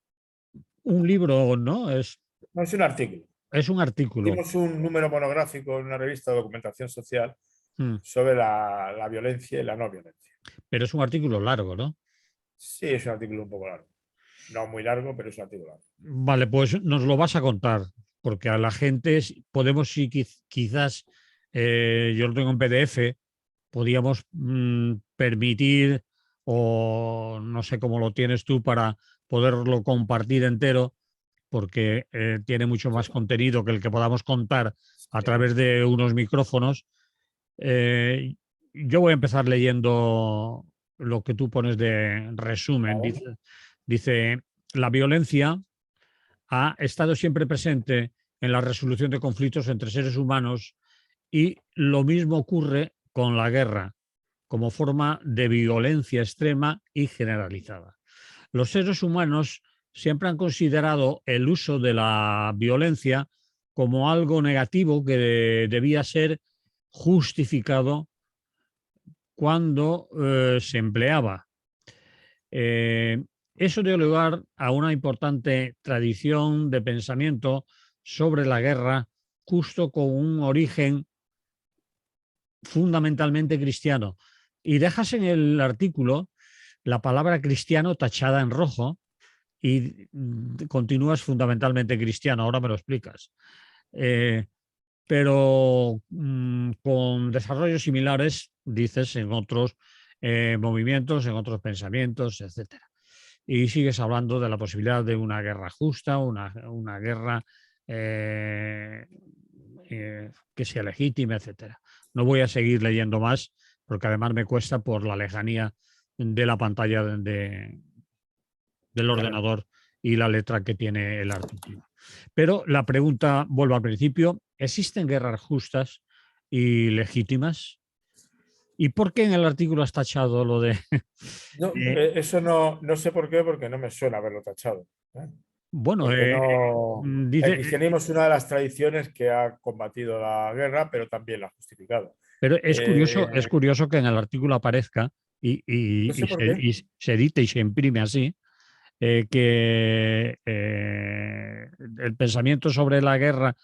un libro, ¿no? No es un artículo. Es un artículo. Hicimos un número monográfico en una revista de documentación social Mm. sobre la violencia y la no violencia. Pero es un artículo largo, ¿no? Sí, es un artículo un poco largo. No muy largo, pero es un artículo largo. Vale, pues nos lo vas a contar, porque a la gente podemos, sí, quizás, yo lo tengo en PDF, podíamos permitir, o no sé cómo lo tienes tú, para poderlo compartir entero, porque tiene mucho más contenido que el que podamos contar a Sí. través de unos micrófonos. Eh, yo voy a empezar leyendo lo que tú pones de resumen. Vale. Dice, la violencia ha estado siempre presente en la resolución de conflictos entre seres humanos y lo mismo ocurre con la guerra, como forma de violencia extrema y generalizada. Los seres humanos siempre han considerado el uso de la violencia como algo negativo que debía ser justificado cuando se empleaba. Eso dio lugar a una importante tradición de pensamiento sobre la guerra justo con un origen fundamentalmente cristiano. Y dejas en el artículo la palabra cristiano tachada en rojo y continúas fundamentalmente cristiano. Ahora me lo explicas. Pero con desarrollos similares, dices, en otros movimientos, en otros pensamientos, etcétera. Y sigues hablando de la posibilidad de una guerra justa, una guerra que sea legítima, etcétera. No voy a seguir leyendo más, porque además me cuesta por la lejanía de la pantalla del Claro. ordenador y la letra que tiene el artículo. Pero la pregunta, vuelvo al principio, ¿existen guerras justas y legítimas? ¿Y por qué en el artículo has tachado lo de... No, eso no sé por qué, porque no me suena haberlo tachado. ¿Eh? bueno, Porque no. El dice, cristianismo es una de las tradiciones que ha combatido la guerra, pero también la ha justificado. pero Eh, es curioso que en el artículo aparezca no sé por qué. y se edite y se imprime así, que el pensamiento sobre la guerra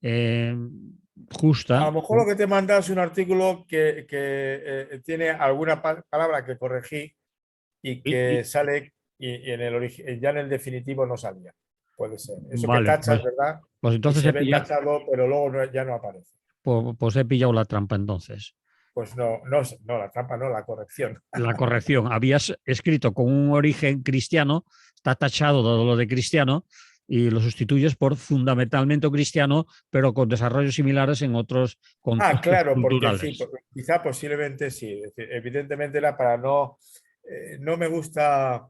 eh, A justa, lo mejor lo que te manda es un artículo que tiene alguna palabra que corregí y y, que sale y en el ya en el definitivo no salía. Puede ser. Eso que vale, tachas, ¿verdad? pues Y entonces se ve tachado, pero luego ya no aparece. pues he pillado la trampa entonces. Pues no, la trampa no, la corrección. La corrección. Habías escrito con un origen cristiano, está tachado todo lo de cristiano y lo sustituyes por fundamentalmente cristiano, pero con desarrollos similares en otros Ah, contextos claro, porque sí, culturales. quizá posiblemente sí. Es decir, evidentemente era para no. No me gusta.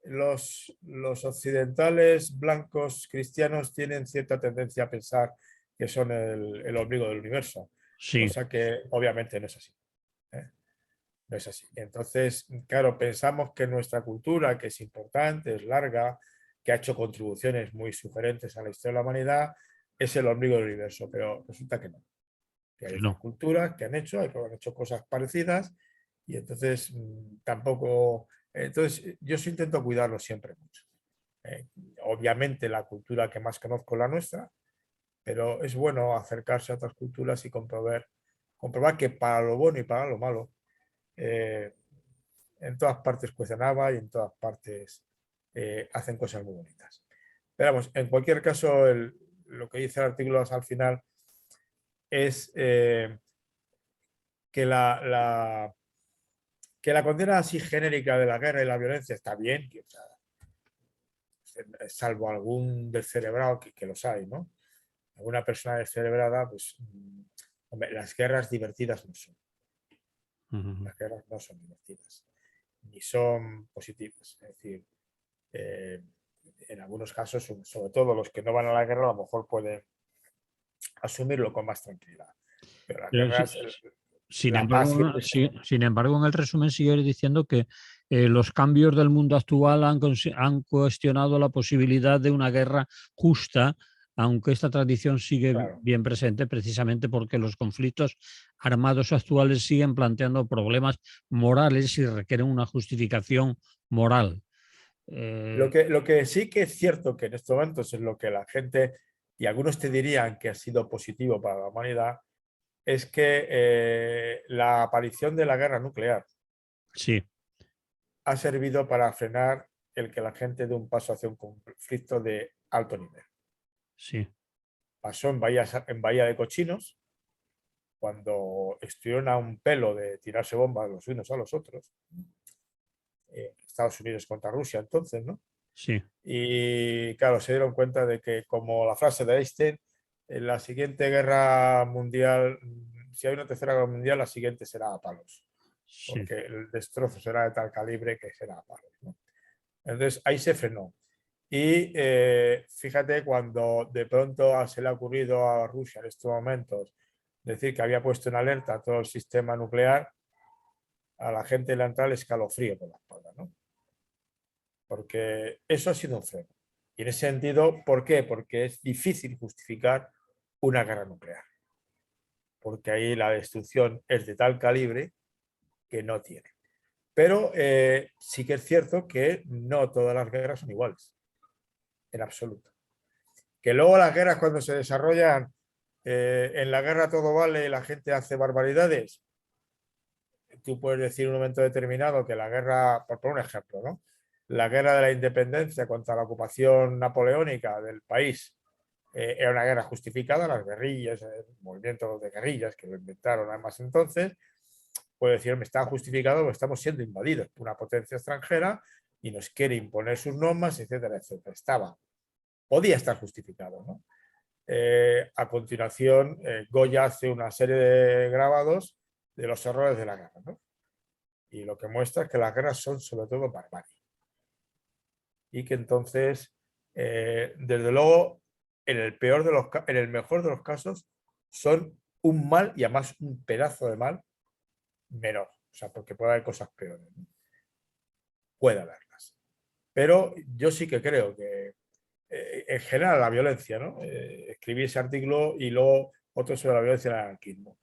Los occidentales blancos cristianos tienen cierta tendencia a pensar que son el ombligo del universo, Sí, cosa que obviamente no es así. ¿Eh? No es así. Entonces, claro, pensamos que nuestra cultura, que es importante, es larga, que ha hecho contribuciones muy sugerentes a la historia de la humanidad, es el ombligo del universo, pero resulta que no. Que hay que otras no. culturas que han hecho cosas parecidas y entonces tampoco. Entonces, yo sí intento cuidarlo siempre mucho. Eh, Obviamente la cultura que más conozco es la nuestra, pero es bueno acercarse a otras culturas y comprobar que para lo bueno y para lo malo, eh, en todas partes cuecen habas y en todas partes hacen cosas muy bonitas. Pero vamos, en cualquier caso, lo que dice el artículo al final es que que la condena así genérica de la guerra y la violencia está bien, o sea, salvo algún descerebrado que los hay, ¿no? Alguna persona descerebrada, pues hombre, las guerras divertidas no son. Las guerras no son divertidas, ni son positivas. Es decir, eh, en algunos casos, sobre todo los que no van a la guerra, a lo mejor pueden asumirlo con más tranquilidad. Pero las Pero guerras, sin la paz embargo, siempre está. sin embargo, en el resumen sigue diciendo que los cambios del mundo actual han cuestionado la posibilidad de una guerra justa, aunque esta tradición sigue Claro. bien presente precisamente porque los conflictos armados actuales siguen planteando problemas morales y requieren una justificación moral. Eh, Lo que sí que es cierto que en estos momentos es lo que la gente, y algunos te dirían que ha sido positivo para la humanidad, es que la aparición de la guerra nuclear sí, ha servido para frenar el que la gente dé un paso hacia un conflicto de alto nivel. sí, Pasó en Bahía de Cochinos, cuando estuvieron a un pelo de tirarse bombas los unos a los otros, Estados Unidos contra Rusia entonces, ¿no? sí, Y claro, se dieron cuenta de que, como la frase de Einstein, en la siguiente guerra mundial, si hay una tercera guerra mundial, la siguiente será a palos, sí. porque el destrozo será de tal calibre que será a palos, ¿no? Entonces ahí se frenó. Y fíjate cuando de pronto se le ha ocurrido a Rusia en estos momentos decir que había puesto en alerta todo el sistema nuclear, a la gente le entra el escalofrío por la espalda, ¿no? Porque eso ha sido un freno. Y en ese sentido, ¿por qué? Porque es difícil justificar una guerra nuclear, porque ahí la destrucción es de tal calibre que no tiene. Pero sí que es cierto que no todas las guerras son iguales, en absoluto. Que luego las guerras cuando se desarrollan En la guerra todo vale y la gente hace barbaridades. Tú puedes decir en un momento determinado que la guerra, por poner un ejemplo, ¿no? La guerra de la independencia contra la ocupación napoleónica del país era una guerra justificada, las guerrillas, el movimiento de guerrillas que lo inventaron además entonces, puede decir, me está justificado porque estamos siendo invadidos por una potencia extranjera y nos quiere imponer sus normas, etcétera, etcétera. Podía estar justificado, ¿no? A continuación, Goya hace una serie de grabados de los horrores de la guerra, ¿no? Y lo que muestra es que las guerras son sobre todo barbarie. Y que entonces, desde luego, en el mejor de los casos, son un mal y además un pedazo de mal menor. O sea, porque puede haber cosas peores, ¿no? Puede haberlas. Pero yo sí que creo que en general la violencia, ¿no? Escribí ese artículo y luego otro sobre la violencia y el anarquismo.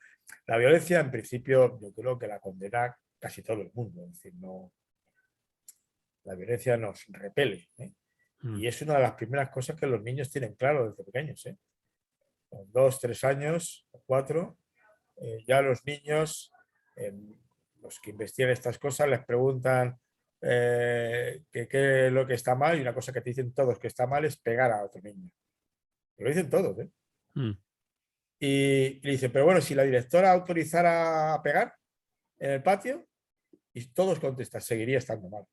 La violencia, en principio, yo creo que la condena casi todo el mundo. Es decir, no, la violencia nos repele, ¿eh? Y es una de las primeras cosas que los niños tienen claro desde pequeños, ¿eh? Con 2, 3 años, 4, ya los niños, los que investigan estas cosas, les preguntan qué es lo que está mal, y una cosa que te dicen todos que está mal es pegar a otro niño. Lo dicen todos, ¿eh? Y le dice, pero bueno, si la directora autorizara a pegar en el patio, y todos contestan, seguiría estando mal.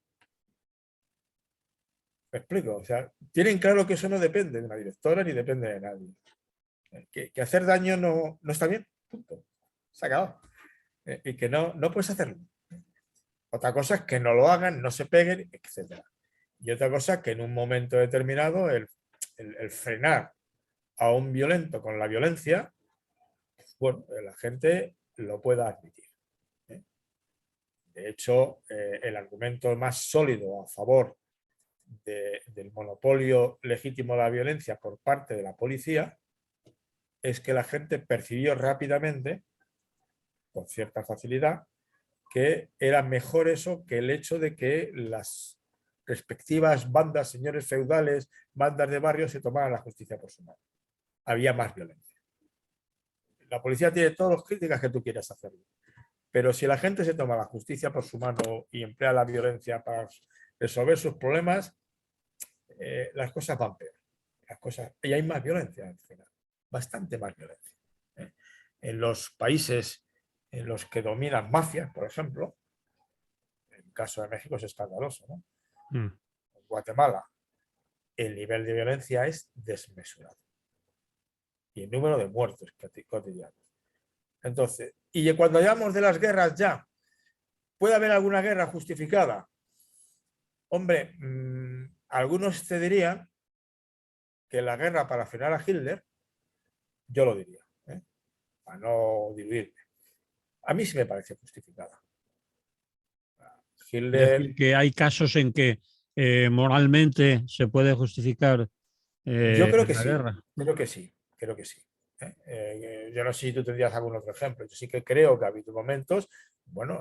¿Me explico? O sea, tienen claro que eso no depende de una directora ni depende de nadie. Que hacer daño no está bien, punto. Se ha acabado. Y que no puedes hacerlo. Otra cosa es que no lo hagan, no se peguen, etc. Y otra cosa es que en un momento determinado el frenar a un violento con la violencia, bueno, la gente lo pueda admitir. De hecho, el argumento más sólido a favor del monopolio legítimo de la violencia por parte de la policía es que la gente percibió rápidamente, con cierta facilidad, que era mejor eso que el hecho de que las respectivas bandas, señores feudales, bandas de barrio, se tomaran la justicia por su mano. Había más violencia. La policía tiene todas las críticas que tú quieras hacerlo, pero si la gente se toma la justicia por su mano y emplea la violencia para resolver sus problemas, las cosas van peor. Y hay más violencia al final, bastante más violencia. En los países en los que dominan mafias, por ejemplo, el caso de México es escandaloso, ¿no? En Guatemala, el nivel de violencia es desmesurado. Y el número de muertos cotidianos. Entonces, y cuando hablamos de las guerras ya, ¿puede haber alguna guerra justificada? Hombre, algunos te dirían que la guerra para frenar a Hitler, yo lo diría, para no diluirme. A mí sí me parece justificada. Es decir, que hay casos en que moralmente se puede justificar yo creo que la sí, guerra. creo que sí. Yo no sé si tú tendrías algún otro ejemplo. Yo sí que creo que ha habido momentos, bueno,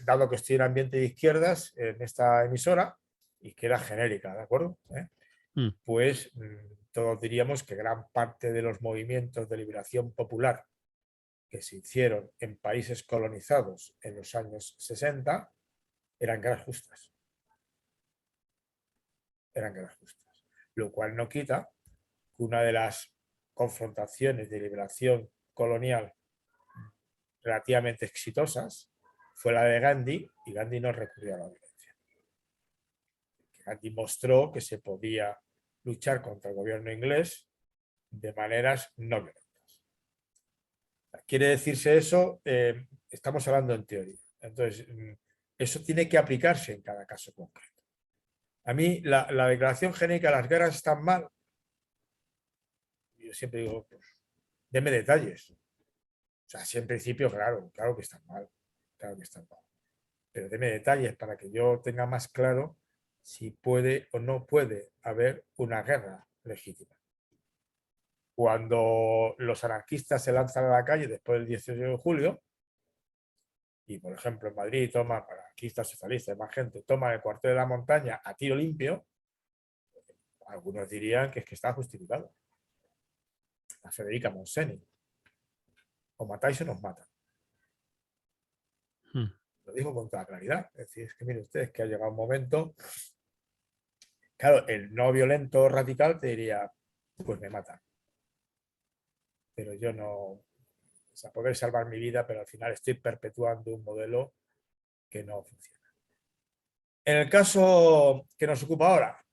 dado que estoy en ambiente de izquierdas en esta emisora, izquierda genérica, ¿de acuerdo? Pues todos diríamos que gran parte de los movimientos de liberación popular que se hicieron en países colonizados en los años 60 eran guerras justas. Eran guerras justas. Lo cual no quita que una de las confrontaciones de liberación colonial relativamente exitosas fue la de Gandhi, y Gandhi no recurrió a la violencia. Gandhi mostró que se podía luchar contra el gobierno inglés de maneras no violentas. Quiere decirse eso, estamos hablando en teoría. Entonces, eso tiene que aplicarse en cada caso concreto. A mí, la declaración genérica de las guerras están mal. Yo siempre digo, pues, deme detalles. O sea, si en principio, claro que están mal. Claro que están mal. Pero deme detalles para que yo tenga más claro si puede o no puede haber una guerra legítima. Cuando los anarquistas se lanzan a la calle después del 18 de julio, y por ejemplo en Madrid toman, anarquistas, socialistas, más gente, toman el cuartel de la Montaña a tiro limpio, algunos dirían que es que está justificado. A Federica Montseny, o matáis o nos matan. Mm. Lo digo con toda claridad. Es decir, es que miren ustedes que ha llegado un momento, claro, el no violento radical te diría, pues me matan. Pero yo no, o sea, poder salvar mi vida, pero al final estoy perpetuando un modelo que no funciona. En el caso que nos ocupa ahora,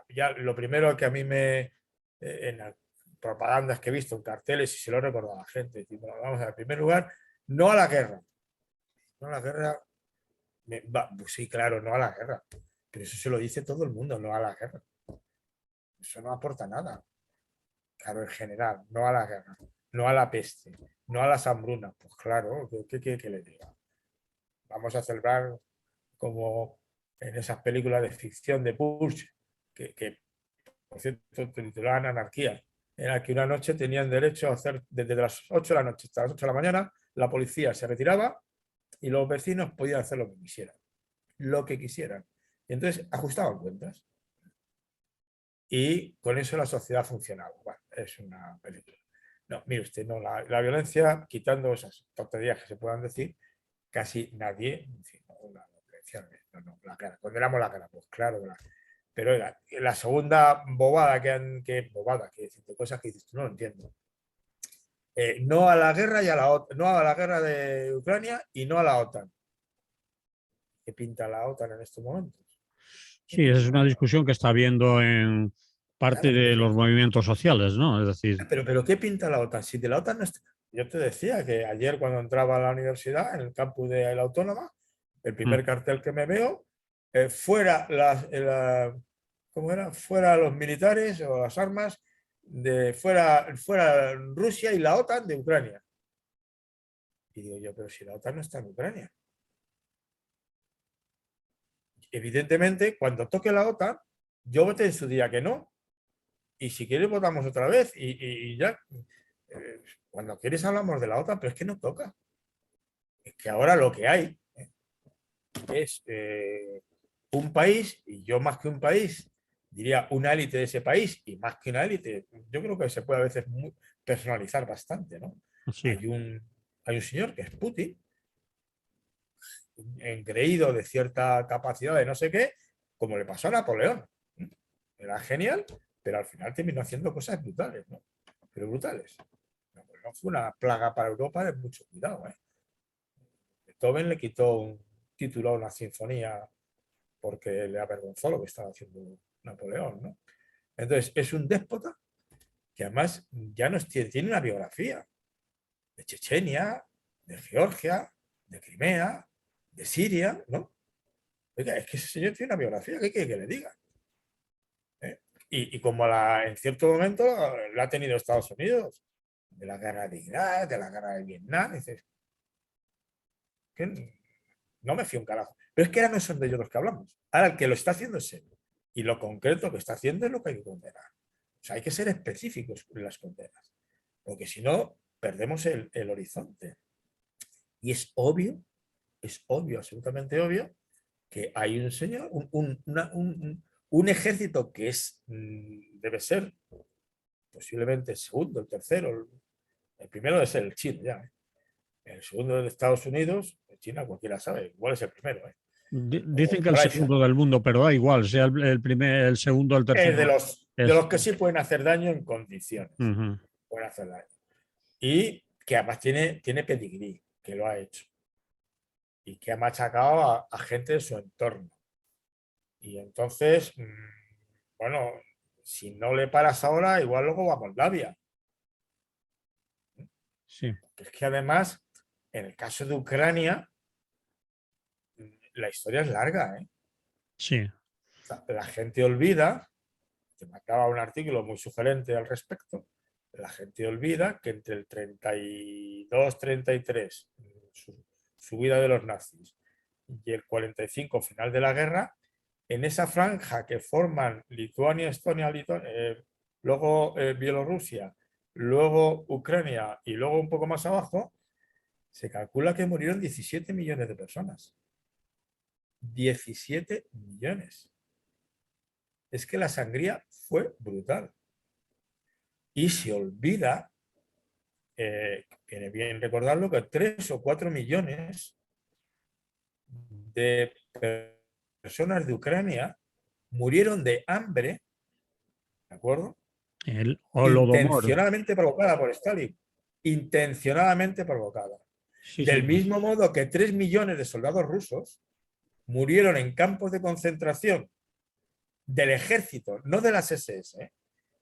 ya lo primero que a mí en las propagandas que he visto, en carteles, y se lo he recordado a la gente, decir, bueno, vamos a ver, en primer lugar, no a la guerra. No a la guerra, pues sí, claro, no a la guerra. Pero eso se lo dice todo el mundo, no a la guerra. Eso no aporta nada. Claro, en general, no a la guerra, no a la peste, no a las hambrunas. Pues claro, ¿qué quiere que le diga? Vamos a celebrar como en esas películas de ficción de Push, que por cierto titulaban Anarquía, en la que una noche tenían derecho a hacer desde las 8 de la noche hasta las 8 de la mañana, la policía se retiraba y los vecinos podían hacer lo que quisieran, lo que quisieran. Y entonces ajustaban cuentas. Y con eso la sociedad funcionaba. Bueno, es una película. No, mire usted, no, la violencia, quitando esas tonterías que se puedan decir, casi nadie, en fin, no, la violencia, no, la guerra, condenamos la guerra, pues claro, pero era la segunda bobada bobada, que decir, cosas que dices, tú no lo entiendo. No a la guerra y a la OTAN, no a la guerra de Ucrania y no a la OTAN. ¿Qué pinta la OTAN en estos momentos? ¿Qué Sí, esa es pinta? una discusión que está habiendo en parte Claro, de pero los movimientos sociales, ¿no? Es decir, Pero ¿qué pinta la OTAN? Si de la OTAN no está... Yo te decía que ayer cuando entraba a la universidad, en el campus de la Autónoma, el mm, primer cartel que me veo, fuera ¿cómo era? Fuera los militares o las armas de fuera Rusia y la OTAN de Ucrania. Y digo yo, pero si la OTAN no está en Ucrania. Evidentemente, cuando toque la OTAN, yo voté en su día que no. Y si quieres votamos otra vez y ya. Cuando quieres hablamos de la OTAN, pero es que no toca. Es que ahora lo que hay es un país, y yo más que un país, diría una élite de ese país, y más que una élite, yo creo que se puede a veces personalizar bastante, ¿no? sí, Hay un señor que es Putin, engreído de cierta capacidad de no sé qué, como le pasó a Napoleón. Era genial, pero al final terminó haciendo cosas brutales, ¿no? Pero brutales. Napoleón fue una plaga para Europa de mucho cuidado, ¿eh? Beethoven le quitó un título a una sinfonía porque le avergonzó lo que estaba haciendo Napoleón, ¿no? Entonces, es un déspota que además ya no tiene una biografía de Chechenia, de Georgia, de Crimea, de Siria, ¿no? Oiga, es que ese señor tiene una biografía, ¿qué quiere que le diga? ¿Eh? Y como en cierto momento la ha tenido Estados Unidos, de la guerra de Irak, de la guerra de Vietnam, dices, que no me fío un carajo. Pero es que ahora no son de ellos los que hablamos. Ahora el que lo está haciendo es él. Y lo concreto que está haciendo es lo que hay que condenar. O sea, hay que ser específicos en las condenas. Porque si no, perdemos el horizonte. Y es obvio, absolutamente obvio, que hay un señor, un ejército que debe ser posiblemente el segundo, el tercero, el primero debe ser el chino ya. El segundo de Estados Unidos, China cualquiera sabe, igual es el primero. dicen O que el Francia. segundo del mundo, pero da igual, sea el primer, el segundo, el Es de tercero, de es. los que sí pueden hacer daño en condiciones. Ujú, Pueden hacer daño. Y que además tiene pedigrí, que lo ha hecho. Y que ha machacado a gente de su entorno. Y entonces, bueno, si no le paras ahora, igual luego va a Moldavia. sí, Es que además, en el caso de Ucrania, la historia es larga, ¿eh? sí, O sea, la gente olvida, te marcaba un artículo muy sugerente al respecto, la gente olvida que entre el 32-33, subida de los nazis, y el 45, final de la guerra, en esa franja que forman Lituania, Estonia, luego Bielorrusia, luego Ucrania y luego un poco más abajo, se calcula que murieron 17 millones de personas. 17 millones. Es que la sangría fue brutal. Y se olvida viene bien recordarlo, que 3 o 4 millones de personas de Ucrania murieron de hambre, ¿de acuerdo? El Holodomor. Intencionadamente provocada por Stalin, intencionadamente provocada. Sí, Del señor. mismo modo que 3 millones de soldados rusos murieron en campos de concentración del ejército, no de las SS,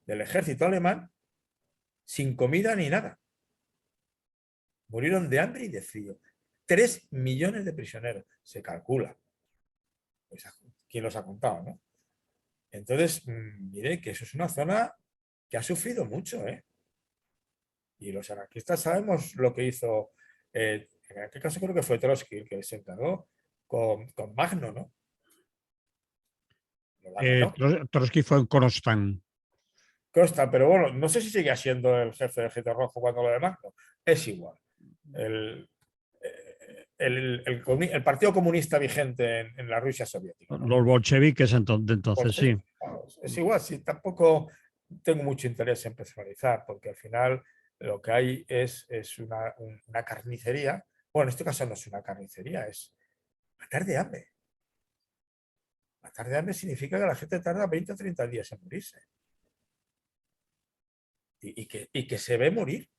del ejército alemán, sin comida ni nada. Murieron de hambre y de frío. 3 millones de prisioneros, se calcula. Pues, ¿quién los ha contado, no? Entonces, mire que eso es una zona que ha sufrido mucho, ¿eh? Y los anarquistas sabemos lo que hizo, en aquel caso creo que fue Trotsky el que se encargó con Magno, ¿no? Lo laminó. Trotsky fue en Kronstadt. Costa, pero bueno, no sé si seguía siendo el jefe del Ejército Rojo cuando lo de Magno. Es igual. El, el Partido Comunista vigente en la Rusia soviética, ¿no? Los bolcheviques de entonces, sí. Es igual, sí, tampoco tengo mucho interés en personalizar, porque al final lo que hay es una carnicería. Bueno, en este caso no es una carnicería, es matar de hambre. Matar de hambre significa que la gente tarda 20 o 30 días en morirse. Y que se ve morir.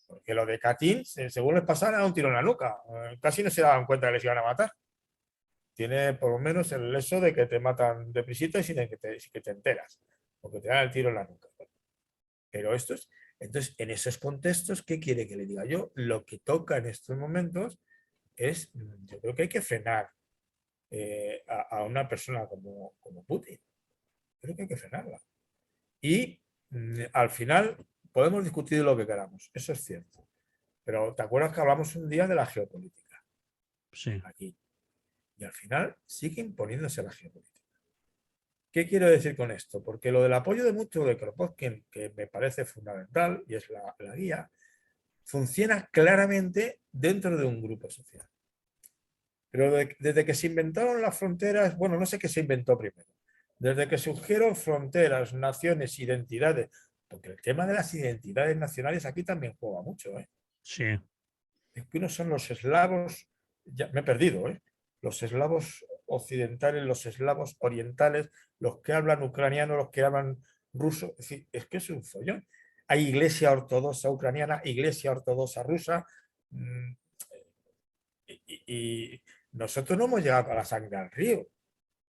Porque lo de Katyn, según les pasara, un tiro en la nuca. Casi no se daban cuenta que les iban a matar. Tiene por lo menos el eso de que te matan deprisita y sin que te enteras. Porque te dan el tiro en la nuca. Pero esto es. Entonces, en esos contextos, ¿qué quiere que le diga yo? Lo que toca en estos momentos es, yo creo que hay que frenar a una persona como Putin. Creo que hay que frenarla. Y al final podemos discutir lo que queramos, eso es cierto. Pero ¿te acuerdas que hablamos un día de la geopolítica? Sí. Aquí. Y al final sigue imponiéndose la geopolítica. ¿Qué quiero decir con esto? Porque lo del apoyo de mutuo de Kropotkin, que me parece fundamental y es la guía, funciona claramente dentro de un grupo social. Pero desde que se inventaron las fronteras, bueno, no sé qué se inventó primero. Desde que surgieron fronteras, naciones, identidades, porque el tema de las identidades nacionales aquí también juega mucho, ¿eh? Sí. Es que unos son los eslavos, ya me he perdido, ¿eh? Los eslavos occidentales, los eslavos orientales, los que hablan ucraniano, los que hablan ruso. Es decir, es que es un follón. Hay iglesia ortodoxa ucraniana, iglesia ortodoxa rusa, y nosotros no hemos llegado a la sangre al río,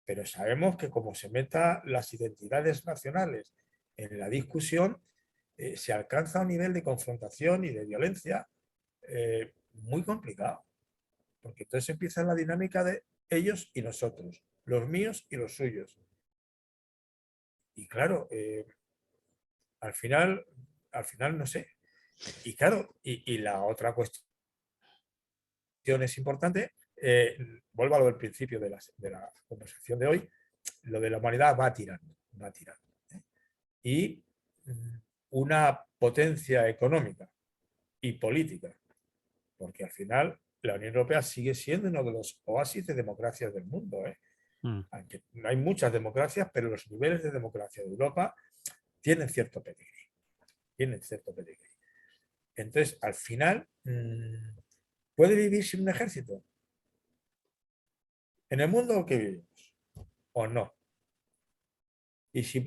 pero sabemos que como se meta las identidades nacionales en la discusión, se alcanza un nivel de confrontación y de violencia muy complicado, porque entonces empieza la dinámica de ellos y nosotros, los míos y los suyos. Y claro, al final no sé. Y claro, y la otra cuestión es importante, vuelvo a lo del principio de la conversación de hoy, lo de la humanidad va tirando, va tirando. Y una potencia económica y política, porque al final la Unión Europea sigue siendo uno de los oasis de democracias del mundo, ¿eh? Mm. Aunque no hay muchas democracias, pero los niveles de democracia de Europa tienen cierto pedigrí, tienen cierto pedigrí. Entonces, al final, ¿puede vivir sin un ejército en el mundo que vivimos o no? Y si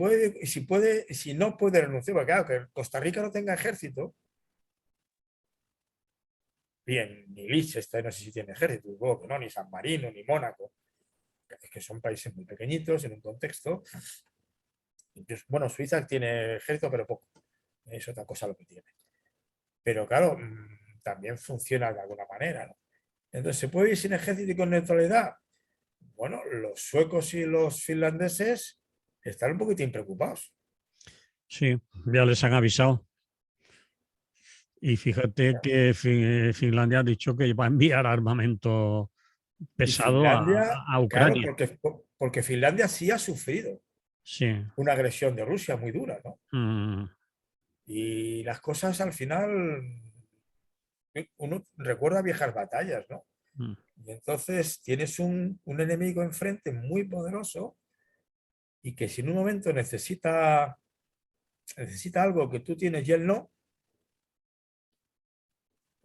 no puede renunciar, porque claro, que Costa Rica no tenga ejército, bien, ni Liechtenstein no sé si tiene ejército, supongo que no, ni San Marino, ni Mónaco, es que son países muy pequeñitos en un contexto. Entonces, bueno, Suiza tiene ejército, pero poco, es otra cosa lo que tiene. Pero claro, también funciona de alguna manera, ¿no? Entonces, ¿se puede ir sin ejército y con neutralidad? Bueno, los suecos y los finlandeses están un poquitín preocupados. Sí, ya les han avisado. Y fíjate que Finlandia ha dicho que va a enviar armamento Y pesado Finlandia, a claro, Ucrania. porque Finlandia sí ha sufrido Sí. una agresión de Rusia muy dura, ¿no? Mm. Y las cosas al final, uno recuerda viejas batallas, ¿no? Mm. Y entonces tienes un enemigo enfrente muy poderoso y que si en un momento necesita algo que tú tienes y él no,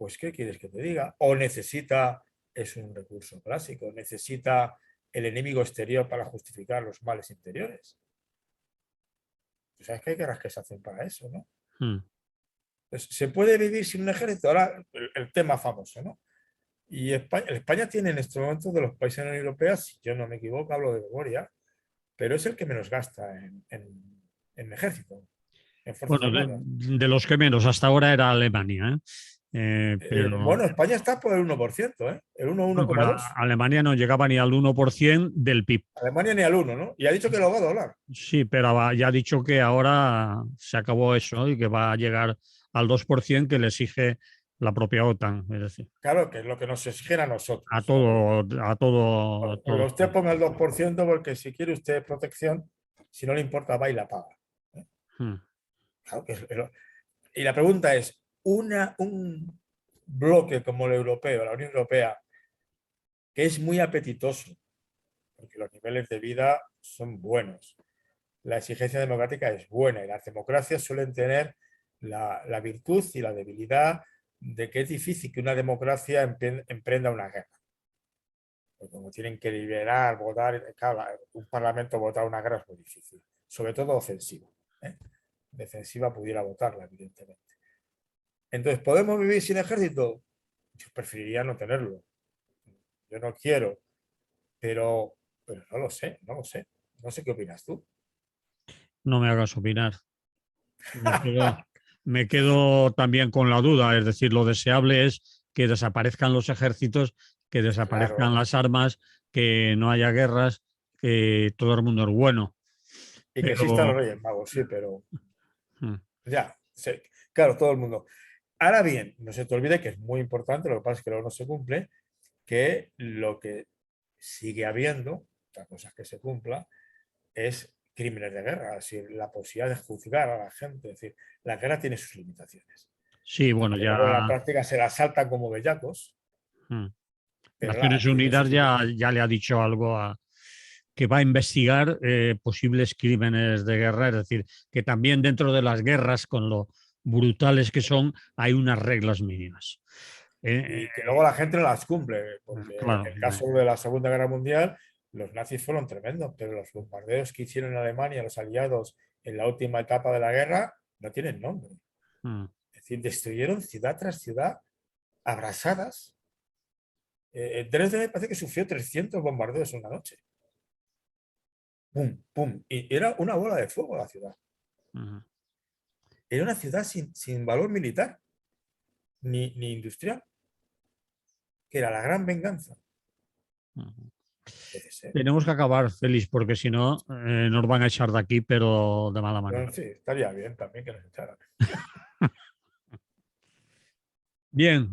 pues ¿qué quieres que te diga? O necesita, es un recurso clásico, necesita el enemigo exterior para justificar los males interiores. Tú sabes que hay guerras que se hacen para eso, ¿no? Mm. Pues, ¿se puede vivir sin un ejército? Ahora, el tema famoso, ¿no? Y España tiene en este momento de los países de la Unión Europea, si yo no me equivoco, hablo de memoria, pero es el que menos gasta en ejército, en Fuerzas Bueno, Armadas. de los que menos, hasta ahora era Alemania, ¿eh? Pero, Bueno, España está por el 1%, ¿eh? El 1, bueno, pero 1,2. Alemania no llegaba ni al 1% del PIB. Alemania ni al 1, ¿no? Y ha dicho que lo va a doblar. Sí, pero ya ha dicho que ahora se acabó eso y que va a llegar al 2% que le exige la propia OTAN, es decir, Claro, que es lo que nos exigen a a nosotros, ¿no? todo, a todo, Oiga, todo. usted ponga el 2% porque si quiere usted protección, si no le importa, va y la paga. ¿Eh? Mm. Claro que y la pregunta es, un bloque como el europeo, la Unión Europea, que es muy apetitoso, porque los niveles de vida son buenos, la exigencia democrática es buena y las democracias suelen tener la virtud y la debilidad de que es difícil que una democracia emprenda una guerra. Porque como tienen que liberar, votar, claro, un parlamento votar una guerra es muy difícil, sobre todo ofensiva. ¿Eh? Defensiva pudiera votarla, evidentemente. Entonces, ¿podemos vivir sin ejército? Yo preferiría no tenerlo. Yo no quiero, pero no lo sé, no lo sé. No sé qué opinas tú. No me hagas opinar. Me quedo, me quedo también con la duda, es decir, lo deseable es que desaparezcan los ejércitos, que desaparezcan Claro. las armas, que no haya guerras, que todo el mundo es bueno. Y que existan Pero los Reyes Magos, sí, pero mm, ya, sí, claro, todo el mundo. Ahora bien, no se te olvide que es muy importante, lo que pasa es que luego no se cumple, que lo que sigue habiendo, otra cosa es que se cumpla, es crímenes de guerra, es decir, la posibilidad de juzgar a la gente. Es decir, la guerra tiene sus limitaciones. sí, bueno, Aunque luego en la ya práctica se la saltan como bellacos, mm, pero Naciones tiene sus Unidas limitaciones. ya le ha dicho algo que va a investigar posibles crímenes de guerra, es decir, que también dentro de las guerras, con lo brutales que son, hay unas reglas mínimas. Eh, Y que luego la gente no las cumple, porque claro, el caso de la Segunda Guerra Mundial, los nazis fueron tremendos, pero los bombardeos que hicieron en Alemania los aliados en la última etapa de la guerra no tienen nombre. mm, Es decir, destruyeron ciudad tras ciudad, abrasadas. Dresde me parece que sufrió 300 bombardeos en una noche. Pum, pum. Y era una bola de fuego la ciudad. mm. Era una ciudad sin valor militar ni industrial, que era la gran venganza. Puede ser. Tenemos que acabar, Félix, porque si no, nos van a echar de aquí, pero de mala Bueno, manera. sí, estaría bien también que nos echaran. Bien,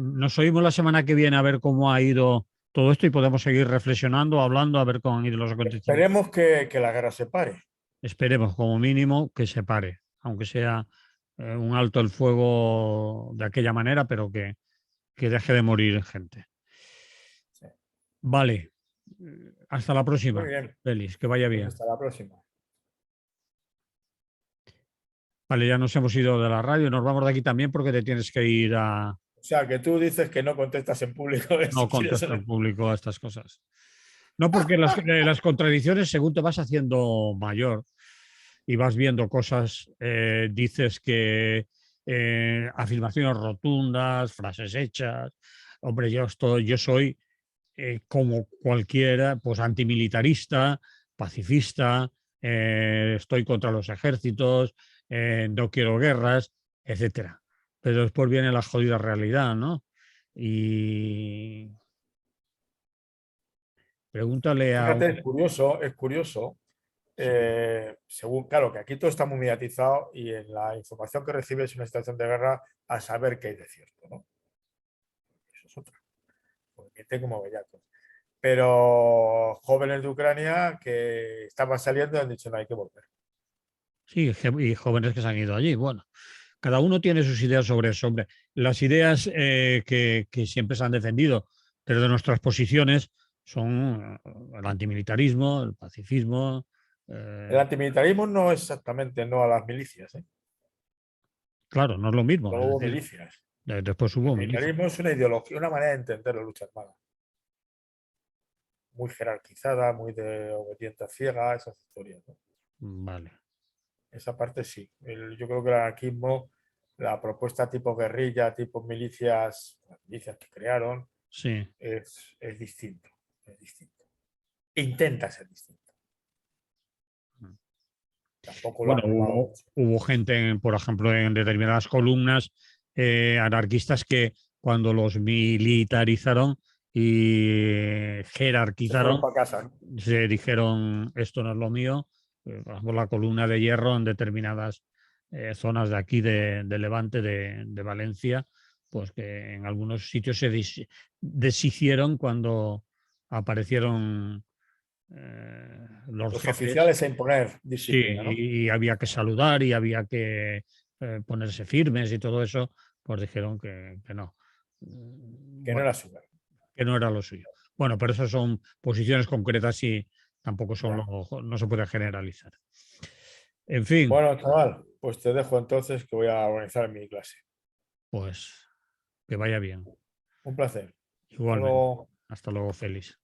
nos oímos la semana que viene a ver cómo ha ido todo esto y podemos seguir reflexionando, hablando, a ver cómo han ido los acontecimientos. Esperemos que la guerra se pare. Esperemos, como mínimo, que se pare, aunque sea un alto el fuego de aquella manera, pero que deje de morir gente. Sí. Vale, hasta la Muy próxima, bien, Félix, que vaya pues bien. hasta la próxima. Vale, ya nos hemos ido de la radio, nos vamos de aquí también porque te tienes que ir a... O sea, que tú dices que no contestas en público si No quieres. contesto en público a estas cosas. No, porque las contradicciones, según te vas haciendo mayor y vas viendo cosas, dices que afirmaciones rotundas, frases hechas. Hombre, yo soy como cualquiera, pues antimilitarista, pacifista, estoy contra los ejércitos, no quiero guerras, etcétera. Pero después viene la jodida realidad, ¿no? Y pregúntale a Fíjate, un... es curioso. Sí, Según, claro, que aquí todo está muy mediatizado y en la información que recibes en una situación de guerra, a saber qué hay de cierto, ¿no? Eso es otra. Porque miente como bellacos. Pero jóvenes de Ucrania que estaban saliendo y han dicho no hay que volver. sí, y jóvenes que se han ido allí. Bueno, cada uno tiene sus ideas sobre eso. Hombre, las ideas que siempre se han defendido desde nuestras posiciones son el antimilitarismo, el pacifismo. El eh, antimilitarismo no es exactamente no a las milicias, ¿eh? claro, no es lo mismo. No Es hubo decir, milicias. Después hubo El milicias. militarismo es una ideología, una manera de entender la lucha armada. Muy jerarquizada, muy de obediencia ciega, esas historias, ¿no? Vale, Esa parte sí. Yo creo que el anarquismo, la propuesta tipo guerrilla, tipo milicias, las milicias que crearon, sí. es distinto. Es distinto. Intenta ser distinto. Tampoco lo Bueno, han mimado mucho. hubo gente, por ejemplo, en determinadas columnas anarquistas que cuando los militarizaron y Se fueron jerarquizaron, para casa, ¿no? se dijeron, esto no es lo mío, por ejemplo, la columna de hierro en determinadas zonas de aquí, de Levante, de Valencia, pues que en algunos sitios se deshicieron cuando aparecieron los Los jefes. oficiales a imponer Sí, disciplina, ¿no? y había que saludar y había que ponerse firmes y todo eso, pues dijeron que no. Que no Bueno, era su guerra. que no era lo suyo. Bueno, pero esas son posiciones concretas y tampoco son Ya. no se puede generalizar. En fin, Bueno, chaval, pues te dejo entonces que voy a organizar mi clase. pues que vaya bien. Un placer. Hasta Igualmente. luego. Hasta luego, Félix.